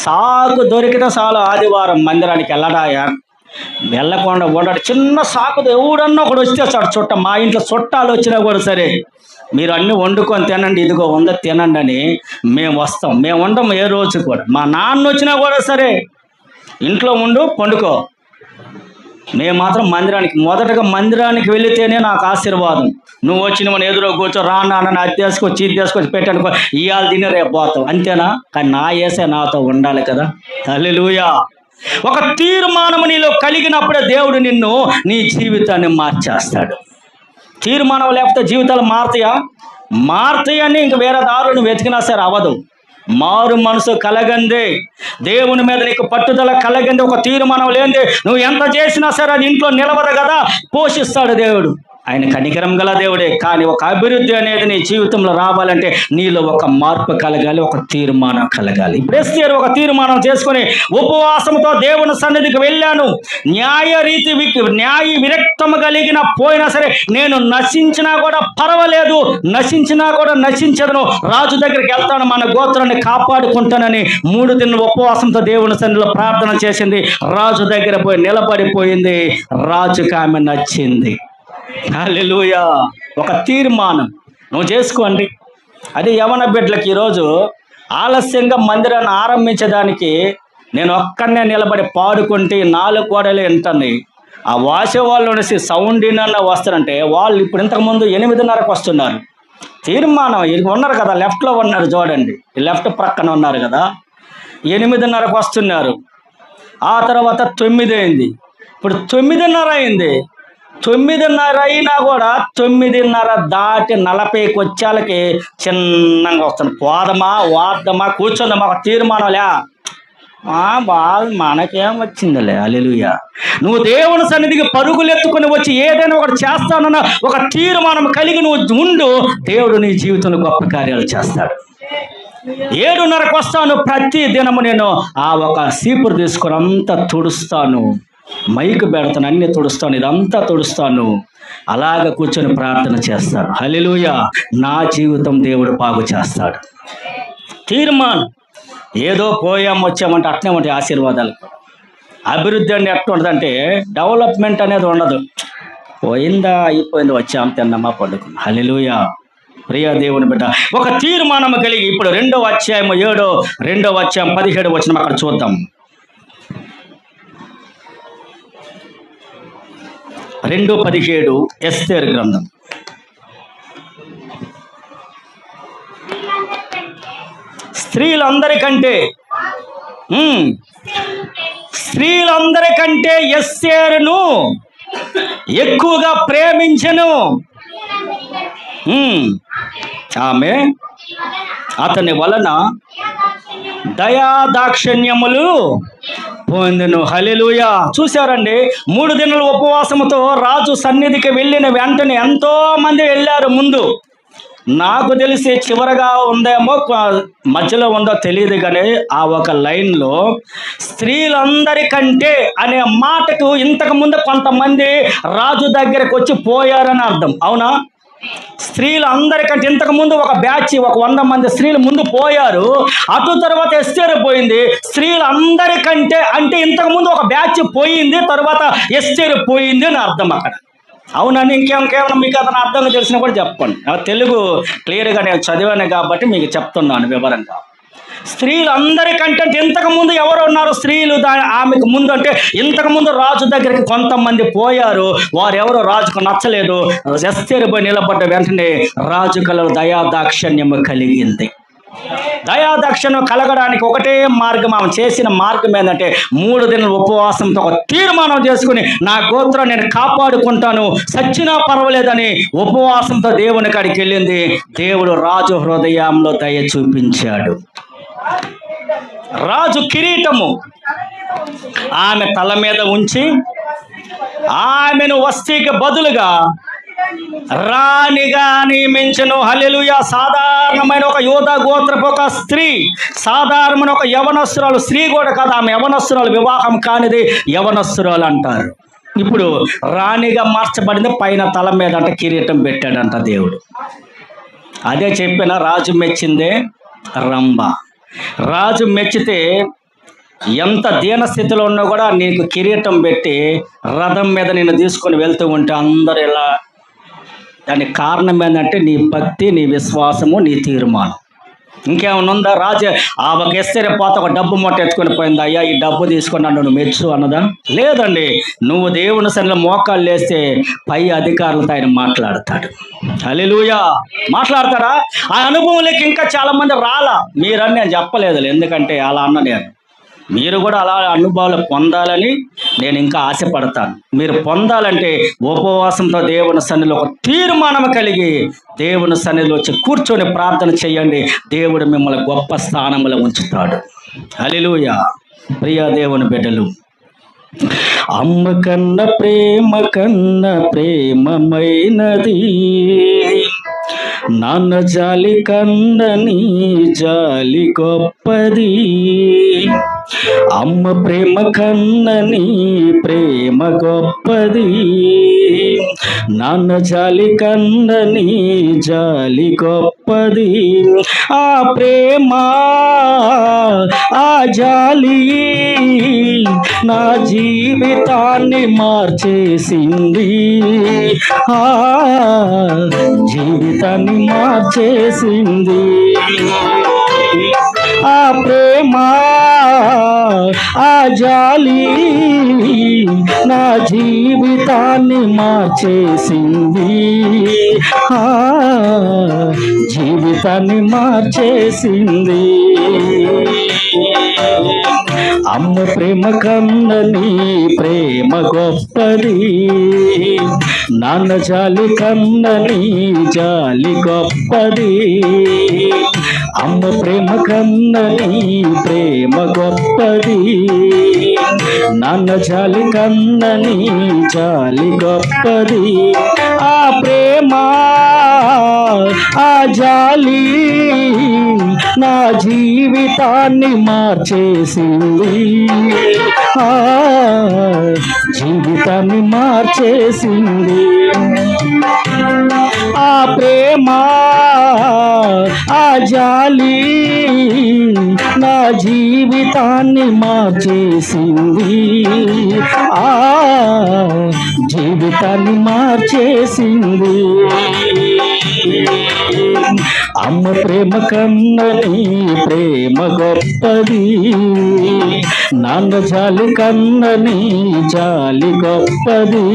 సాకు దొరికితే చాలు ఆదివారం మందిరానికి వెళ్ళకుండా ఉండడు. చిన్న సాకు ఎవడన్నా ఒకడు వస్తే చాడు. మా ఇంట్లో చుట్టాలు వచ్చినా కూడా సరే, మీరు అన్నీ వండుకొని తినండి, ఇదిగో ఉంద తినండి అని మేము వస్తాం. మేము ఉండము ఏ రోజు కూడా. మా నాన్న వచ్చినా కూడా సరే, ఇంట్లో ఉండు పండుకో. మేము మాత్రం మొదటగా మందిరానికి వెళితేనే నాకు ఆశీర్వాదం. నువ్వు వచ్చిన మన ఎదురు కూర్చో, రా నాన్న అది తీసుకొచ్చి ఇది తీసుకొచ్చి పెట్టానుకో, ఇవాళ తిని రేపు పోతావు, అంతేనా? కానీ నా యేసే నాతో ఉండాలి కదా. హల్లెలూయా. ఒక తీర్మానం నీలో కలిగినప్పుడే దేవుడు నీ జీవితాన్ని మార్చేస్తాడు. తీర్మానం లేకపోతే జీవితాలు మారుతాయని ఇంక వేరే దారులను వెతికినా సరే అవ్వదు. మారు మనసు కలగందే, దేవుని మీద నీకు పట్టుదల కలగందే, ఒక తీర్మానం లేనిదే నువ్వు ఎంత చేసినా సరే అది ఇంట్లో నిలవదు కదా. పోషిస్తాడు దేవుడు. ఆయన కనికరం గల దేవుడే. కానీ ఒక అభివృద్ధి అనేది నీ జీవితంలో రావాలంటే నీలో ఒక మార్పు కలగాలి, ఒక తీర్మానం కలగాలి. ఇప్పుడు ఎస్తేరు ఒక తీర్మానం చేసుకొని ఉపవాసంతో దేవుని సన్నిధికి వెళ్ళాను. న్యాయ విరక్తము కలిగిన పోయినా సరే, నేను నశించినా కూడా పర్వాలేదు, నశించినా కూడా నశించదను, రాజు దగ్గరికి వెళ్తాను, మన గోత్రాన్ని కాపాడుకుంటానని 3 దినాలు ఉపవాసంతో దేవుని సన్నిధిలో ప్రార్థన చేసింది. రాజు దగ్గర పోయి నిలబడిపోయింది. రాజుకి ఆమె నచ్చింది. హల్లెలూయా. ఒక తీర్మానం నువ్వు చేసుకోండి. అది యవన బిడ్డలకి ఈరోజు ఆలస్యంగా మందిరాన్ని ఆరంభించడానికి నేను ఒక్కడనే నిలబడి పాడుకుంటే 4 గోడలు వింటాయి. ఆ వాసే వాళ్ళు అనేసి సౌండ్ ఇన్న వస్తారంటే వాళ్ళు ఇప్పుడు ఇంతకుముందు 8:30కు వస్తున్నారు. తీర్మానం ఇది ఉన్నారు కదా, లెఫ్ట్లో ఉన్నారు చూడండి, లెఫ్ట్ ప్రక్కన ఉన్నారు కదా, 8:30కు వస్తున్నారు. ఆ తర్వాత 9 అయింది, ఇప్పుడు 9:30 అయింది. 9:30 అయినా కూడా 9:30 దాటి 40కి వచ్చేళ్ళకి చిన్నగా వస్తాను. పోదమా వాద్దమా కూర్చుందమ్మా, ఒక తీర్మానంలే, వాళ్ళు మనకేం వచ్చిందిలే. హల్లెలూయా. నువ్వు దేవుని సన్నిధికి పరుగులు ఎత్తుకొని వచ్చి ఏదైనా ఒకటి చేస్తానన్న ఒక తీర్మానం కలిగి నువ్వు ఉండు, దేవుడు నీ జీవితంలో గొప్ప కార్యాలు చేస్తాడు. 7:30కు వస్తాను. ప్రతి దినము నేను ఆ ఒక సీపురు తీసుకొని అంతా తుడుస్తాను, మైకు పెడతాను, అన్ని తుడుస్తాను, ఇదంతా తుడుస్తాను, అలాగ కూర్చొని ప్రార్థన చేస్తాను. హల్లెలూయా. నా జీవితం దేవుడు బాగు చేస్తాడు. తీర్మానం. ఏదో పోయాం వచ్చామంటే అట్నే ఉంటాయి ఆశీర్వాదాలు. అభివృద్ధి అంటే ఎట్లా ఉంటుందంటే డెవలప్మెంట్ అనేది ఉండదు. పోయిందా అయిపోయింది, వచ్చాం తిన్నామా పడుకున్నాం. హల్లెలూయా. ప్రియ దేవుని బిడ్డ, ఒక తీర్మానం కలిగి ఇప్పుడు 2వ అధ్యాయం 17 వచనం అక్కడ చూద్దాం. 2:17 ఎస్తేరు గ్రంథం. స్త్రీలందరికంటే ఎస్తేరును ఎక్కువగా ప్రేమించెను. ఆమె అతని వలన దయాదాక్షిణ్యములు పొందెను. హల్లెలూయా. చూశారండి, 3 దినాల ఉపవాసముతో రాజు సన్నిధికి వెళ్ళిన వెంటనే ఎంతో మంది వెళ్ళారు. ముందు నాకు తెలిసి చివరగా ఉందేమో, మధ్యలో ఉందో తెలియదు, కానీ ఆ ఒక లైన్లో స్త్రీలందరికంటే అనే మాటకు ఇంతకుముందు కొంతమంది రాజు దగ్గరకు వచ్చి పోయారని అర్థం. అవునా? స్త్రీలందరికంటే ఇంతకుముందు ఒక బ్యాచ్, ఒక 100 మంది స్త్రీలు ముందు పోయారు. అటు తర్వాత ఎస్తేరు పోయింది. స్త్రీలందరికంటే అంటే ఇంతకుముందు ఒక బ్యాచ్ పోయింది, తర్వాత ఎస్తేరు పోయింది అని అర్థం అక్కడ. అవునండి. కేవలం మీకు అతను అర్థంగా తెలిసినా కూడా చెప్పండి. తెలుగు క్లియర్గా నేను చదివాను కాబట్టి మీకు చెప్తున్నాను వివరంగా. స్త్రీలందరికంటే ఇంతకుముందు ఎవరు ఉన్నారు స్త్రీలు ఆమెకు ముందు అంటే, ఇంతకుముందు రాజు దగ్గరికి కొంతమంది పోయారు. వారెవరో రాజుకు నచ్చలేదు. ఎస్తేరు పోయి నిలబడ్డ వెంటనే రాజు కలలో దయాదాక్షిణ్యము కలిగింది. దయాదాక్షిణ్యం కలగడానికి ఒకటే మార్గం, ఆమె చేసిన మార్గం ఏంటంటే 3 దినాల ఉపవాసంతో ఒక తీర్మానం చేసుకుని, నా గోత్రం నేను కాపాడుకుంటాను, సచ్చినా పర్వాలేదని ఉపవాసంతో దేవుని కాడికి వెళ్ళింది. దేవుడు రాజు హృదయంలో దయ చూపించాడు. రాజు కిరీటము ఆమె తల మీద ఉంచి ఆమెను వస్తీకి బదులుగా రాణిగా నియమించెను. హల్లెలూయా. సాధారణమైన ఒక యూదా గోత్రపు ఒక స్త్రీ, సాధారణమైన ఒక యవనస్తురాలు, స్త్రీ కూడా కాదు, ఆమె యవనస్తురాలు, వివాహం కానిది యవనస్తురాలు అంటారు. ఇప్పుడు రాణిగా మార్చబడింది. పైన తల మీద అంటే కిరీటం పెట్టాడంట దేవుడు. అదే చెప్పిన రాజు మెచ్చిందే రంభ. రాజు మెచ్చితే ఎంత దీనస్థితిలో ఉన్నా కూడా నీకు కిరీటం పెట్టి రథం మీద నేను తీసుకొని వెళ్తూ ఉంటే అందరు ఇలా, దానికి కారణం ఏంటంటే నీ భక్తి, నీ విశ్వాసము, నీ తీర్మానం. ఇంకేమన్నా ఉందా? రాజు ఒక ఎస్తేరు పోత ఒక డబ్బు మూట ఎత్తుకొని పోయింది. అయ్యా ఈ డబ్బు తీసుకొని నన్ను మెచ్చు అన్నదా? లేదండి. నువ్వు దేవుని సన్నిధిలో మోకాళ్ళు వేస్తే పై అధికారులతో ఆయన మాట్లాడతాడు. హల్లెలూయా. మాట్లాడతారా? ఆ అనుభవంలోకి ఇంకా చాలా మంది రాలా. మీరని నేను చెప్పలేదు, ఎందుకంటే అలా అన్న నేను. మీరు కూడా అలా అనుభవాలు పొందాలని నేను ఇంకా ఆశపడతాను. మీరు పొందాలంటే ఉపవాసంతో దేవుని సన్నిధిలో ఒక తీర్మానం కలిగి దేవుని సన్నిధిలో వచ్చి కూర్చొని ప్రార్థన చేయండి. దేవుడు మిమ్మల్ని గొప్ప స్థానంలో ఉంచుతాడు. హల్లెలూయా. ప్రియ దేవుని బిడ్డలు, అమ్మ కన్న ప్రేమ కన్న ప్రేమమైనది, నాన్న జాలి కన్నని జాలి గొప్పది. అమ్మ ప్రేమ కన్నని ప్రేమ గొప్పది, నాన్న జాలి కన్నని జాలి గొప్పది. ఆ ప్రేమ ఆ జాలి నా జీవితాన్ని మార్చేసింది. ఆ జీవితాన్ని మార్చేసింది. ఆ ప్రేమ ఆ జాలి నా జీవితాన్ని మార్చేసింది. ఆ జీవితాన్ని మార్చేసింది. అమ్మ ప్రేమ కన్నని ప్రేమ గొప్పది, నాన్న జాలి కన్నని జాలి గొప్పది. అమ్మ ప్రేమ కన్నని ప్రేమ గొప్పది, నాన్న జాలి కన్నని జాలి గొప్పది. ఆ ప్రేమ ఆ జాలి నా జీవితాన్ని మార్చేసింది. ఆ జీవితాన్ని మార్చేసింది. ఆ ప్రేమ ఆ జాలి నా జీవితాన్ని మార్చేసింది. ఆ జీవితాన్ని మార్చేసింది. అమ్మ ప్రేమ కన్నని ప్రేమ గొప్పది, నాన్న జాలి కన్నని జాలి గొప్పది.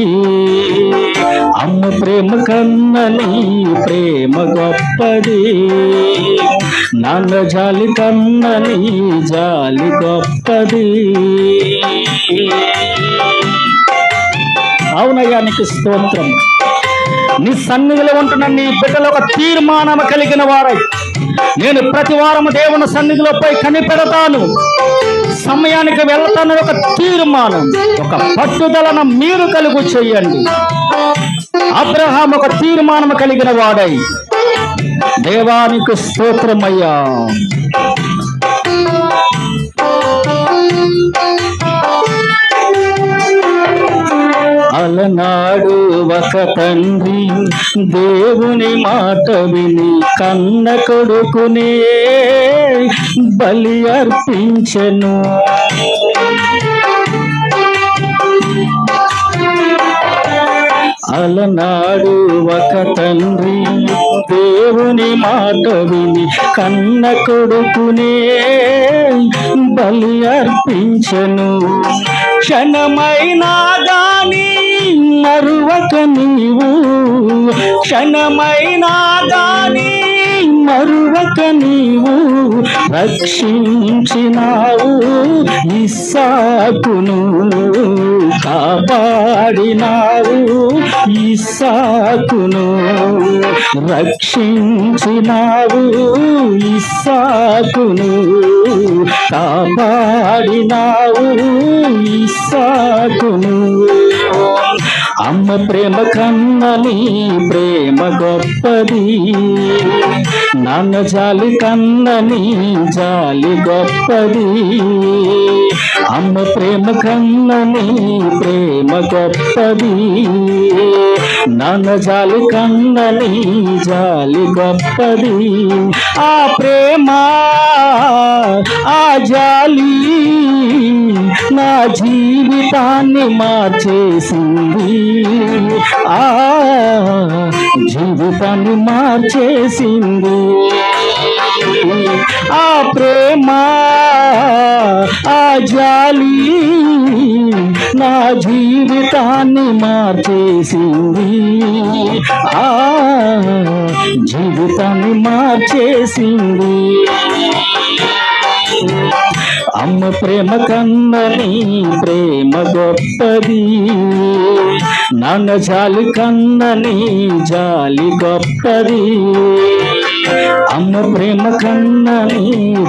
అమ్మ ప్రేమ కన్నని ప్రేమ గొప్పది, నాన్న జాలి కన్నని జాలి గొప్పది. అవునయ్యా, నీకు స్తోత్రం. నీ సన్నిధిలో ఉంటున్న నీ బిడ్డలు ఒక తీర్మానం కలిగిన వారై, నేను ప్రతి వారము దేవుని సన్నిధిలో పోయి కనిపెడతాను, సమయానికి వెళ్తాను, ఒక తీర్మానం, ఒక పట్టుదలను మీరు కలుగు చెయ్యండి. అబ్రహాం ఒక తీర్మానం కలిగిన వాడై, దేవానికి స్తోత్రమయ్యా. అలనాడు ఒక తండ్రి దేవుని మాట విని కన్న కొడుకునే బలి అర్పించెను. అలనాడు ఒక తండ్రి దేవుని మాట విని కన్న కొడుకునే బలి అర్పించెను. క్షణమైనా గాని మరువక నీవు, క్షణమైనా గాని మరువక నీవు రక్షించినావు ఇస్సాకును, కాపాడినావు ఇస్సాకును, రక్షించినావు ఇస్సాకును, కాపాడినావు ఇస్సాకును. అమ్మ ప్రేమ కన్నని ప్రేమ గొప్పది, నాన్న జాలి కన్నని జాలి గొప్పది. అమ్మ ప్రేమ కన్నని ప్రేమ గొప్పది, నాన్న జాలి కన్నని జాలి గొప్పది. ఆ ప్రేమ ఆ జాలి నా జీవితాన్ని మార్చేసింది, ఆ జీవితాన్ని మార్చేసింది. ఆ ప్రేమ ఆ జాలి నా జీవితాన్ని మార్చేసింది, ఆ జీవితాన్ని మార్చేసింది. అమ్మ ప్రేమ కన్నని ప్రేమ గొప్పది, నాన్న జాలి కన్నని జాలి గొప్పది. అమ్మ ప్రేమ కన్నని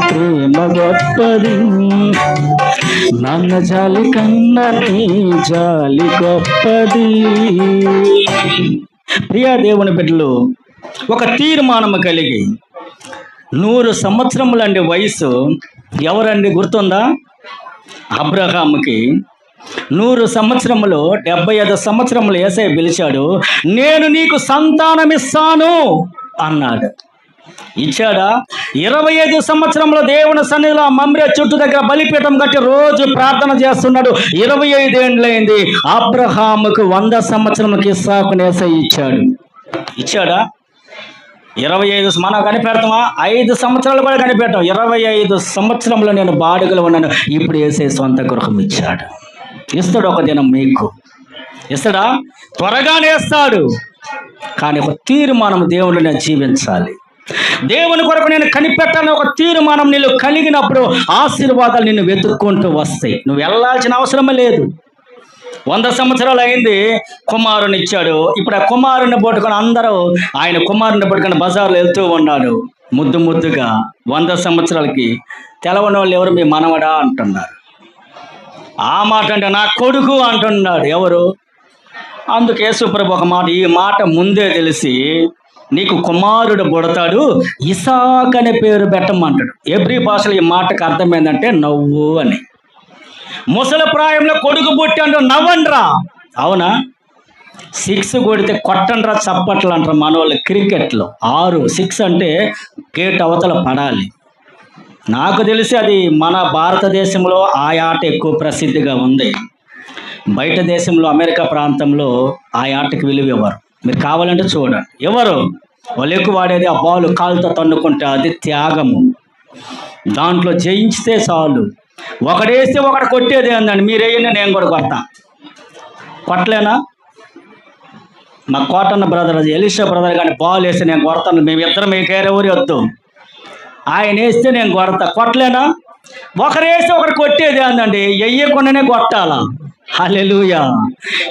ప్రేమ గొప్పది, నాన్న జాలి కన్నని జాలి గొప్పది. ప్రియా దేవుని బిడ్డలు, ఒక తీర్మానము కలిగి 100 సంవత్సరములండి వయసు. ఎవరండి గుర్తుందా? అబ్రహాముకి 100 సంవత్సరములు, 75 సంవత్సరములు యేసయ్య పిలిచాడు. నేను నీకు సంతానమిస్తాను అన్నాడు. ఇచ్చాడా? 25 సంవత్సరంలో దేవుని సన్నిధిలో మమ్రే చుట్టూ దగ్గర బలిపీఠం కట్టి రోజు ప్రార్థన చేస్తున్నాడు. 25 ఏండ్లైంది. అబ్రహాముకు 100 సంవత్సరములకి ఇస్సాకును యేసయ్య ఇచ్చాడు. ఇచ్చాడా? 25 మనం కనిపెడతామా? 5 సంవత్సరాలు కూడా కనిపెట్టాం. 25 సంవత్సరంలో నేను బాడుగలో ఉన్నాను. ఇప్పుడు యేసయ్య సొంత గృహం ఇచ్చాడు. ఇస్తాడు, ఒక దినం మీకు ఇస్తాడా? త్వరగానే ఇస్తాడు. కానీ ఒక తీర్మానం దేవుడు నేను జీవించాలి, దేవుని కొరకు నేను కనిపెట్టాలని ఒక తీర్మానం నీళ్ళు కలిగినప్పుడు ఆశీర్వాదాలు నిన్ను వెతుక్కుంటూ వస్తాయి. నువ్వు వెళ్ళాల్సిన అవసరమే లేదు. 100 సంవత్సరాలు అయింది, కుమారుని ఇచ్చాడు. ఇప్పుడు ఆ కుమారుని పట్టుకొని అందరూ ఆయన కుమారుని పట్టుకొని బజార్లో వెళ్తూ ఉన్నాడు. ముద్దు ముద్దుగా 100 సంవత్సరాలకి తెలవని వాళ్ళు ఎవరు? మీ మనవడా అంటున్నారు. ఆ మాట అంటే నా కొడుకు అంటున్నాడు. ఎవరు? అందుకు యేసుప్రభు ఒక మాట, ఈ మాట ముందే తెలిసి నీకు కుమారుడు పుడతాడు, ఇసాక్ అనే పేరు పెట్టమంటాడు. ఎబ్రీ భాషలో ఈ మాటకు అర్థం ఏంటంటే నవ్వు అని. ముసలి ప్రాయంలో కొడుకు పుట్టాడు, నవ్వండ్రా. అవునా? 6 కొడితే కొట్టండ్రా చప్పట్లు అంటారు మనోళ్ళు క్రికెట్లో. 6 అంటే గేట్ అవతల పడాలి. నాకు తెలిసి అది మన భారతదేశంలో ఆ ఆట ఎక్కువ ప్రసిద్ధిగా ఉంది. బయట దేశంలో అమెరికా ప్రాంతంలో ఆ ఆటకి విలువ ఇవ్వరు. మీరు కావాలంటే చూడండి, ఎవరు వాళ్ళు ఎక్కువ వాడేది ఆ బాల్ కాలుతో తన్నుకుంటే అది త్యాగము. దాంట్లో జయించితే చాలు. ఒకడేస్తే ఒకటి కొట్టేది అందండి, మీరేయండి నేను కూడా కొడతా. కొట్టలేనా? మా కోటన్న బ్రదర్ ఎలిషా బ్రదర్ కానీ బాల్ వేస్తే నేను కొడతాను. మేమిద్దరం మీకేరెవరి వద్దు, ఆయన వేస్తే నేను కొడతా. కొట్టలేనా? ఒకరు వేస్తే ఒకటి కొట్టేది అందండి, వెయ్యకుండానే కొట్టాలా. హల్లెలూయా.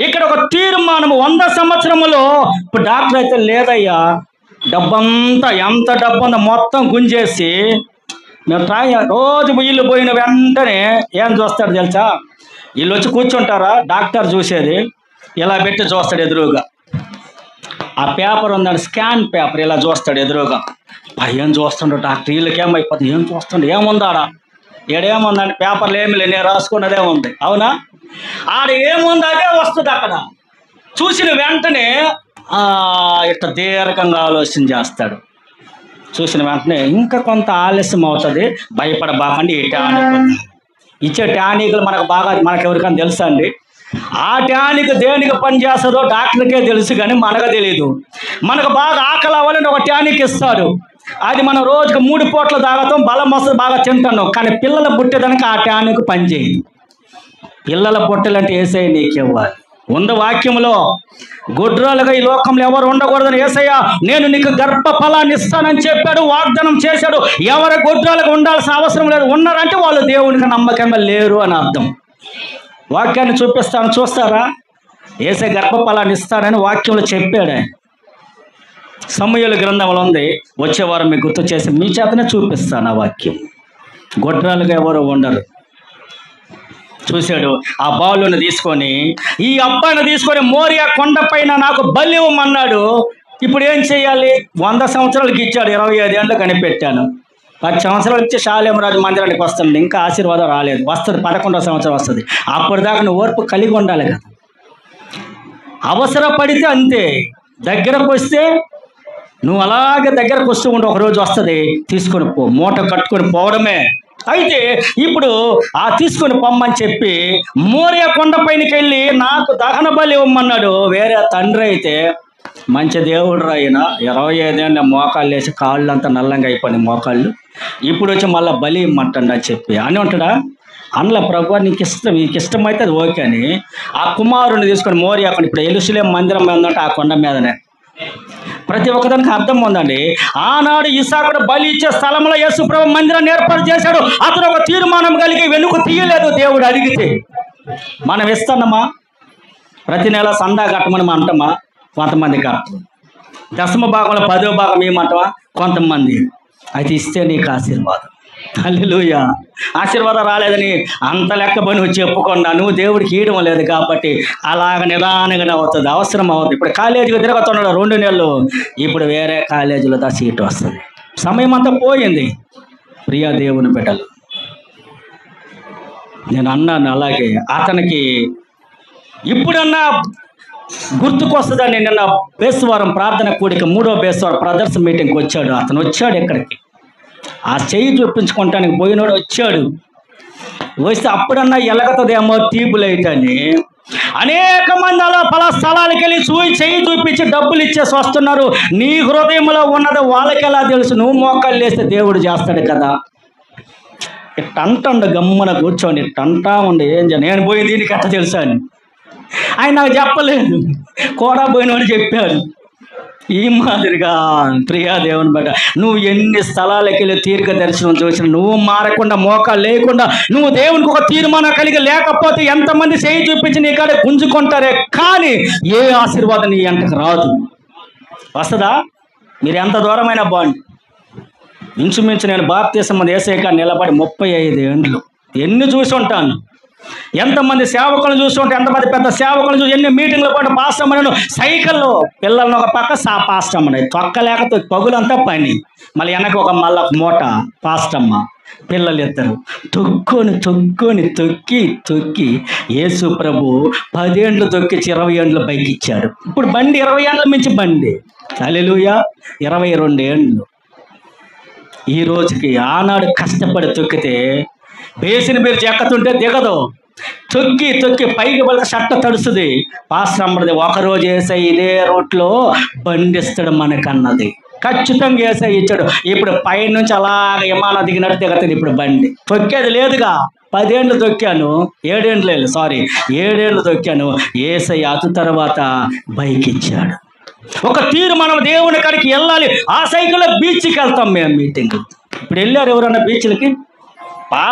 ఇక్కడ ఒక తీర్మానం 100 సంవత్సరములో. ఇప్పుడు డాక్టర్ అయితే లేదయ్యా, డబ్బంతా ఎంత డబ్బు ఉందో మొత్తం గుంజేసి మేము రోజు వీళ్ళు పోయిన వెంటనే ఏం చూస్తాడు తెలుసా? వీళ్ళు వచ్చి కూర్చుంటారా, డాక్టర్ చూసేది ఇలా పెట్టి చూస్తాడు ఎదురుగా. ఆ పేపర్ ఉందండి, స్కాన్ పేపర్, ఇలా చూస్తాడు ఎదురుగా. ఏం చూస్తుండో డాక్టర్, వీళ్ళకేమైపోతుంది, ఏం చూస్తుండో, ఏముందాడా ఏడేముందండి, పేపర్లు ఏమి లే, నేను రాసుకున్నదే ఉంది. అవునా? ఆడ ఏముంది అదే వస్తుంది. అక్కడ చూసిన వెంటనే ఇట్లా దీర్ఘంగా ఆలోచన చేస్తాడు. చూసిన వెంటనే ఇంకా కొంత ఆలస్యం అవుతుంది, భయపడబాకండి, ఈ టానిక్ ఇచ్చే టానిక్లు మనకు ఎవరికైనా తెలుసా అండి? ఆ టానిక్ దేనికి పని చేస్తుందో డాక్టర్కే తెలుసు, కానీ మనకు తెలియదు. మనకు బాగా ఆకలి అవ్వాలని ఒక టానిక్ ఇస్తాడు, అది మనం రోజుకి 3 పూటలు తాగుతాం, బలం వస్తుంది, బాగా తింటున్నాం. కానీ పిల్లలు పుట్టేదానికి ఆ టానిక్ పనిచేయదు. పిల్లల పుట్టాలంటే యేసయ్య నీకు ఇవ్వాలి. ఉంది వాక్యంలో, గొడ్రాలుగా ఈ లోకంలో ఎవరు ఉండకూడదని యేసయ్య నేను నీకు గర్భ ఫలాన్ని ఇస్తానని చెప్పాడు, వాగ్దానం చేశాడు. ఎవరు గొడ్రాలుగా ఉండాల్సిన అవసరం లేదు, ఉన్నారంటే వాళ్ళు దేవునికి నమ్మకంగా లేరు అని అర్థం. వాక్యాన్ని చూపిస్తాను, చూస్తారా? యేసయ్య గర్భ ఫలాన్ని ఇస్తాడని వాక్యంలో చెప్పాడు ఆయన. సమూయేలు గ్రంథంలో ఉంది, వచ్చేవారం మీకు గుర్తు చేసి మీ చేతనే చూపిస్తాను ఆ వాక్యం. గొడ్రాలుగా ఎవరు ఉండరు. చూశాడు, ఆ బాలుని తీసుకొని, ఈ అబ్బాయిని తీసుకొని మోరియా కొండపైన నాకు బలి ఇవ్వమన్నాడు. ఇప్పుడు ఏం చేయాలి? 100 సంవత్సరాలకి ఇచ్చాడు, 25 ఏళ్ళు కనిపెట్టాను. 10 సంవత్సరాలు ఇచ్చి షాలేం రాజు మందిరానికి వస్తుంది, ఇంకా ఆశీర్వాదం రాలేదు. వస్తుంది 11వ సంవత్సరం వస్తుంది. అప్పటిదాకా నువ్వు ఓర్పు కలిగి ఉండాలి కదా. అవసరపడితే అంతే, దగ్గరకు వస్తే నువ్వు అలాగే దగ్గరకు వస్తూ ఉంటే ఒకరోజు వస్తుంది, తీసుకొని పో, మూట కట్టుకొని పోవడమే. అయితే ఇప్పుడు ఆ తీసుకొని పొమ్మని చెప్పి మోరియా కొండపైనకి వెళ్ళి నాకు దహన బలి ఇవ్వమన్నాడు. వేరే తండ్రి అయితే మంచి దేవుడు అయినా 25 ఏళ్ళ మోకాళ్ళు వేసి కాళ్ళు అంతా నల్లంగా అయిపోయినాయి మోకాళ్ళు, ఇప్పుడు వచ్చి మళ్ళీ బలి ఇమ్మంటండి అని చెప్పి అని ఉంటాడా? అందులో ప్రభు నీకు ఇష్టమైతే అది ఓకే అని ఆ కుమారుని తీసుకొని మోరియా కొండ, ఇప్పుడు యెరూషలేము మందిరం ఉందంటే ఆ కొండ మీదనే. ప్రతి ఒక్కదానికి అర్థం ఉందండి. ఆనాడు ఇస్సాకుడు బలి ఇచ్చే స్థలంలో యేసు ప్రభు మందిరాన్ని ఏర్పాటు చేశాడు. అతను ఒక తీర్మానం కలిగి వెనుక తీయలేదు. దేవుడు అడిగితే మనం ఇస్తున్నామా? ప్రతి నెల సందా కట్టమని అంటామా? కొంతమంది కట్టం. 10వ భాగంలో 10వ భాగం ఏమంటావా? కొంతమంది. అయితే ఇస్తే నీకు ఆశీర్వాదం. హల్లెలూయా. ఆశీర్వాదం రాలేదని అంత లెక్క పని వచ్చి చెప్పుకున్నా, నువ్వు దేవుడికి ఇవ్వడం లేదు కాబట్టి అలాగ నిదానంగానే అవుతుంది, అవసరం అవుతుంది. ఇప్పుడు కాలేజీకి తిరగతున్నాడు 2 నెలలు, ఇప్పుడు వేరే కాలేజీలో సీటు వస్తుంది. సమయం అంతా పోయింది. ప్రియా దేవుని బిడ్డలు, నేను అన్నాను అలాగే అతనికి ఇప్పుడన్నా గుర్తుకొస్తుందని. నిన్న బేస్వారం ప్రార్థన కూడిక 3వ బేస్వారం బ్రదర్స్ మీటింగ్కి వచ్చాడు. అతను వచ్చాడు ఇక్కడికి, ఆ చెయ్యి చూపించుకోవటానికి పోయినోడు వచ్చాడు. వస్తే అప్పుడన్నా ఎలగతదేమో ట్యూబ్ లైట్ అని. అనేక మంది అలా పలా స్థలాలకు వెళ్ళి చెయ్యి చూపించి డబ్బులు ఇచ్చేసి వస్తున్నారు. నీ హృదయంలో ఉన్నది వాళ్ళకి ఎలా తెలుసు? నువ్వు మోకాళ్ళు వేస్తే దేవుడు చేస్తాడు కదా. ఇట్ట అంటాడు, గమ్మున కూర్చోండి, ఇట్ట అంటా ఉండి ఏం చేయాలి, నేను పోయి దీనికి అట్ట తెలుసా అని. ఆయన నాకు చెప్పలేదు, కూడా పోయినోడు చెప్పాడు. ఈ మాదిరిగా ప్రియా దేవుని బట్ట నువ్వు ఎన్ని స్థలాలకు వెళ్ళి తీరిక దర్శనం చూసిన, నువ్వు మారకుండా మోకాలు లేకుండా నువ్వు దేవునికి ఒక తీర్మానం కలిగి లేకపోతే ఎంతమంది చేయి చూపించి నీ కాడ గుంజుకుంటారే, కానీ ఏ ఆశీర్వాదం నీ ఎంతకు రాదు. వస్తుందా? మీరు ఎంత దూరమైనా బాగుంది. ఇంచుమించు నేను బాప్తీసం యేసయ్య నిలబడి 35 ఏండ్లు ఎన్ని చూసి ఉంటాను. ఎంతమంది సేవకులను చూస్తుంటే, ఎంతమంది పెద్ద సేవకులను చూసి, ఎన్ని మీటింగ్లు పాటు పాస్టమ్మను సైకిల్లో పిల్లలను ఒక పక్క పాస్టమ్మని తొక్కలేక పగులంతా పని, మళ్ళీ వెనక మళ్ళీ మూట పాస్టమ్మ, పిల్లలు ఇద్దరు తొక్కి యేసు ప్రభు 10 ఏండ్లు తొక్కించి 20 ఏండ్లు బైక్ ఇచ్చాడు. ఇప్పుడు బండి 20 ఏండ్ల మించి బండి. హల్లెలూయా. 22 ఏండ్లు ఈ రోజుకి. ఆనాడు కష్టపడి తొక్కితే బేసిన మీరు చెక్కతుంటే దిగదు, తొక్కి తొక్కి పైకి వెళ్ళక షట్ట తడుస్తుంది. పాస్టర్ అమ్మది ఒకరోజు వేసే ఇదే రోడ్లో బండిస్తాడు మనకన్నది. ఖచ్చితంగా వేసే ఇచ్చాడు. ఇప్పుడు పైనుంచి అలాగ విమానం దిగినట్టు దిగుతుంది ఇప్పుడు బండి. తొక్కేది లేదుగా. 10 ఏళ్ళు తొక్కాను, 7 ఏళ్ళు లేదు, సారీ 7 ఏళ్ళు తొక్కాను. ఏసై అటు తర్వాత బైక్ ఇచ్చాడు. ఒక తీర్మానం, దేవుని కాడికి వెళ్ళాలి. ఆ సైకిల్లో బీచ్కి వెళ్తాం మేము మీటింగ్. ఇప్పుడు వెళ్ళారు ఎవరన్నా బీచ్లకి?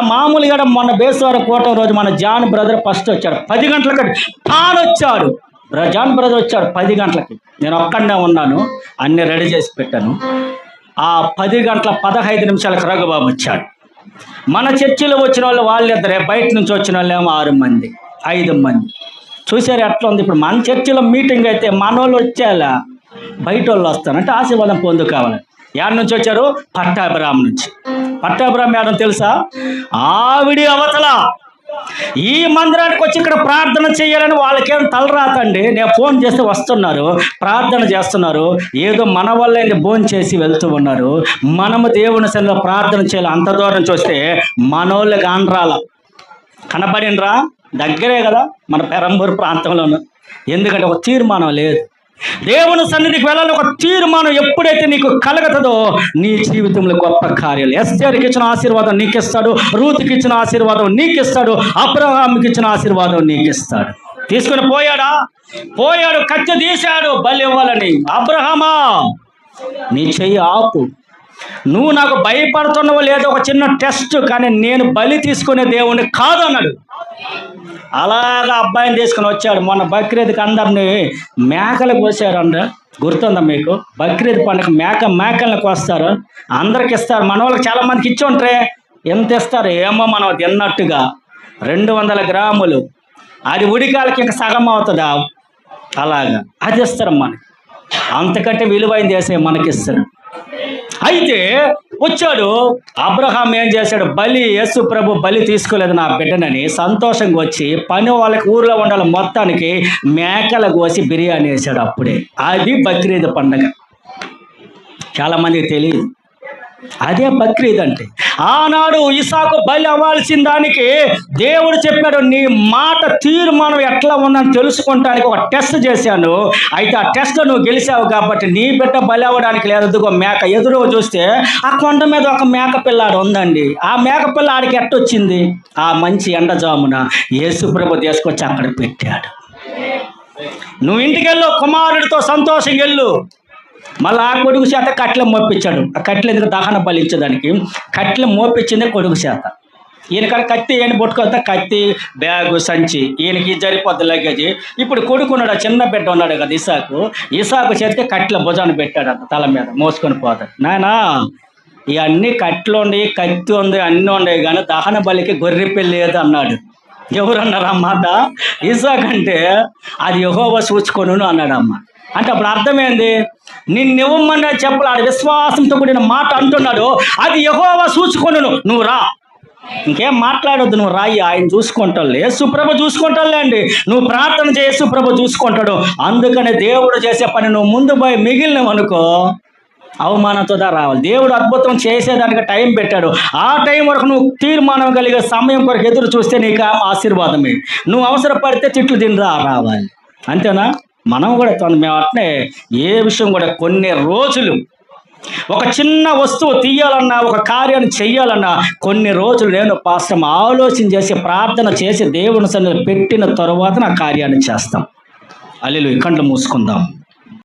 మామూలుగా మొన్న బేస్వారం కోట రోజు మన జాన్ బ్రదర్ ఫస్ట్ వచ్చాడు. 10 గంటలకి తాను వచ్చాడు. జాన్ బ్రదర్ వచ్చాడు 10 గంటలకి. నేను ఒక్కడే ఉన్నాను, అన్నీ రెడీ చేసి పెట్టాను. ఆ 10 గంటల 15 నిమిషాలకు రఘుబాబు వచ్చాడు. మన చర్చిలో వచ్చిన వాళ్ళు వాళ్ళిద్దరే, బయట నుంచి వచ్చిన వాళ్ళు ఏమో 6 మంది 5 మంది. చూసారు ఎట్లా ఉంది? ఇప్పుడు మన చర్చిలో మీటింగ్ అయితే మన వాళ్ళు వచ్చేలా, బయట వాళ్ళు వస్తారు అంటే ఆశీర్వాదం పొందు కావాలి. యాడ్ నుంచి వచ్చారు? పట్టాభిరామ్ నుంచి. పట్టాభిరామ్ మేడం తెలుసా? ఆవిడి అవతల ఈ మందిరానికి వచ్చి ఇక్కడ ప్రార్థన చేయాలని వాళ్ళకేం తలరాతండి. నేను ఫోన్ చేస్తే వస్తున్నారు, ప్రార్థన చేస్తున్నారు. ఏదో మన వల్ల భోజనం చేసి వెళ్తూ ఉన్నారు. మనము దేవుని సన్నిధిలో ప్రార్థన చేయాలి. అంత దూరం చూస్తే మనోళ్ళకి ఆంధ్రాల కనపడినరా, దగ్గరే కదా మన పెరంబూరు ప్రాంతంలోను. ఎందుకంటే ఒక తీర్మానం లేదు. దేవుని సన్నిధికి వెళ్ళాలి. ఒక తీర్మానం ఎప్పుడైతే నీకు కలగతుందో నీ జీవితంలో గొప్ప కార్యాలు. ఎస్తేరుకి ఇచ్చిన ఆశీర్వాదం నీకు ఇస్తాడు, రూతుకి ఇచ్చిన ఆశీర్వాదం నీకు ఇస్తాడు, అబ్రహాముకి ఇచ్చిన ఆశీర్వాదం నీకు ఇస్తాడు. తీసుకుని పోయాడు, కత్తి తీశాడు బలి ఇవ్వాలని. అబ్రహామా, నీ చెయ్యి ఆపు. నువ్వు నాకు భయపడుతున్నావో లేదో ఒక చిన్న టెస్ట్, కానీ నేను బలి తీసుకునే దేవుణ్ణి కాదు అన్నాడు. అలాగా అబ్బాయిని తీసుకుని వచ్చాడు. మొన్న బక్రీద్కి అందరినీ మేకలు కోసారంట, గుర్తుందా మీకు? బక్రీద్ పండుగ మేకలను కోస్తారు, అందరికి ఇస్తారు. మన వాళ్ళకి చాలా మందికి ఇచ్చి ఉంటారే. ఎంత ఇస్తారు ఏమో, మనం తిన్నట్టుగా 200 గ్రాములు. అది ఉడికాలకి ఇంకా సగం అవుతుందా? అలాగా అది ఇస్తారు మనకి. అంతకంటే విలువైంది చేసే మనకిస్తారు. అయితే వచ్చాడు అబ్రహాం. ఏం చేశాడు? యేసు ప్రభు బలి తీసుకోలేదు నా బిడ్డనని సంతోషంగా వచ్చి పని వాళ్ళకి ఊర్లో ఉండాలి మొత్తానికి మేకల కోసి బిర్యానీ వేసాడు. అప్పుడే అది బక్రీద్ పండగ. చాలా మందికి తెలియదు అదే బక్రీద్ అంటే. ఆనాడు ఇసాకు బలి అవ్వాల్సిన దానికి దేవుడు చెప్పాడు, నీ మాట తీర్మానం ఎట్లా ఉందని తెలుసుకుంటానికి ఒక టెస్ట్ చేశాను. అయితే ఆ టెస్ట్లో నువ్వు గెలిచావు కాబట్టి నీ బిడ్డ బలి అవ్వడానికి లేదు. అదిగో మేక. ఎదురు చూస్తే ఆ కొండ మీద ఒక మేక పిల్లాడు ఉందండి. ఆ మేక పిల్ల ఆడికి ఎట్టొచ్చింది? ఆ మంచి ఎండజామున యేసు ప్రభు తీసుకొచ్చి అక్కడ పెట్టాడు. నువ్వు ఇంటికి వెళ్ళు, కుమారుడితో సంతోషంగా వెళ్ళు. మళ్ళీ ఆ కొడుకు చేత కట్టెలు మోపించాడు. ఆ కట్టెలు ఎందుకు? దహన బలించడానికి కట్టెలు మోపించిందే కొడుకు చేత. ఈయనకాడ కత్తి ఏం పట్టుకొస్తా, కత్తి, బ్యాగు, సంచి, ఈయనకి సరిపోద్ది లగేజ్. ఇప్పుడు కొడుకున్నాడు, ఆ చిన్న బిడ్డ ఉన్నాడు కదా ఇసాకు చేతికి కట్టెల భుజాన్ని పెట్టాడు. అంత తల మీద మోసుకొని పోతాడు. నాయనా, ఇవన్నీ కట్టెలు ఉన్నాయి, కత్తి ఉంది, అన్నీ ఉన్నాయి, కానీ దహన బలికి గొర్రె పెళ్ళి లేదు అన్నాడు. ఎవరన్నారు ఆ మాట? ఇసాకు అంటే అది యెహోవా చూచుకొను అన్నాడు అమ్మ. అంటే అప్పుడు అర్థమైంది, నిన్నివ్వమని చెప్పాలి. ఆడ విశ్వాసంతో కూడిన మాట అంటున్నాడు. అది యెహోవా చూసుకొనును, నువ్వు రా. ఇంకేం మాట్లాడొద్దు, నువ్వు రాయి, ఆయన చూసుకుంటాడు. యేసుప్రభు చూసుకుంటాడులే అండి. నువ్వు ప్రార్థన చేసి యేసుప్రభు చూసుకుంటాడు. అందుకనే దేవుడు చేసే పని నువ్వు ముందు పోయి మిగిలినవనుకో అవమానంతో రావాలి. దేవుడు అద్భుతం చేసేదానికి టైం పెట్టాడు. ఆ టైం వరకు నువ్వు తీర్మానం కలిగే సమయం కొరకు ఎదురు చూస్తే నీకు ఆశీర్వాదమే. నువ్వు అవసరపడితే తిట్లు తిని రావాలి. అంతేనా? మనం కూడా మేము అట్నే ఏ విషయం కూడా కొన్ని రోజులు ఒక చిన్న వస్తువు తీయాలన్నా, ఒక కార్యాన్ని చెయ్యాలన్నా కొన్ని రోజులు నేను పాస్టర్ ఆలోచన చేసి ప్రార్థన చేసి దేవుని సన్నిధిలో పెట్టిన తరువాత నా కార్యాన్ని చేస్తాం. హల్లెలూయా. కళ్ళు మూసుకుందాం.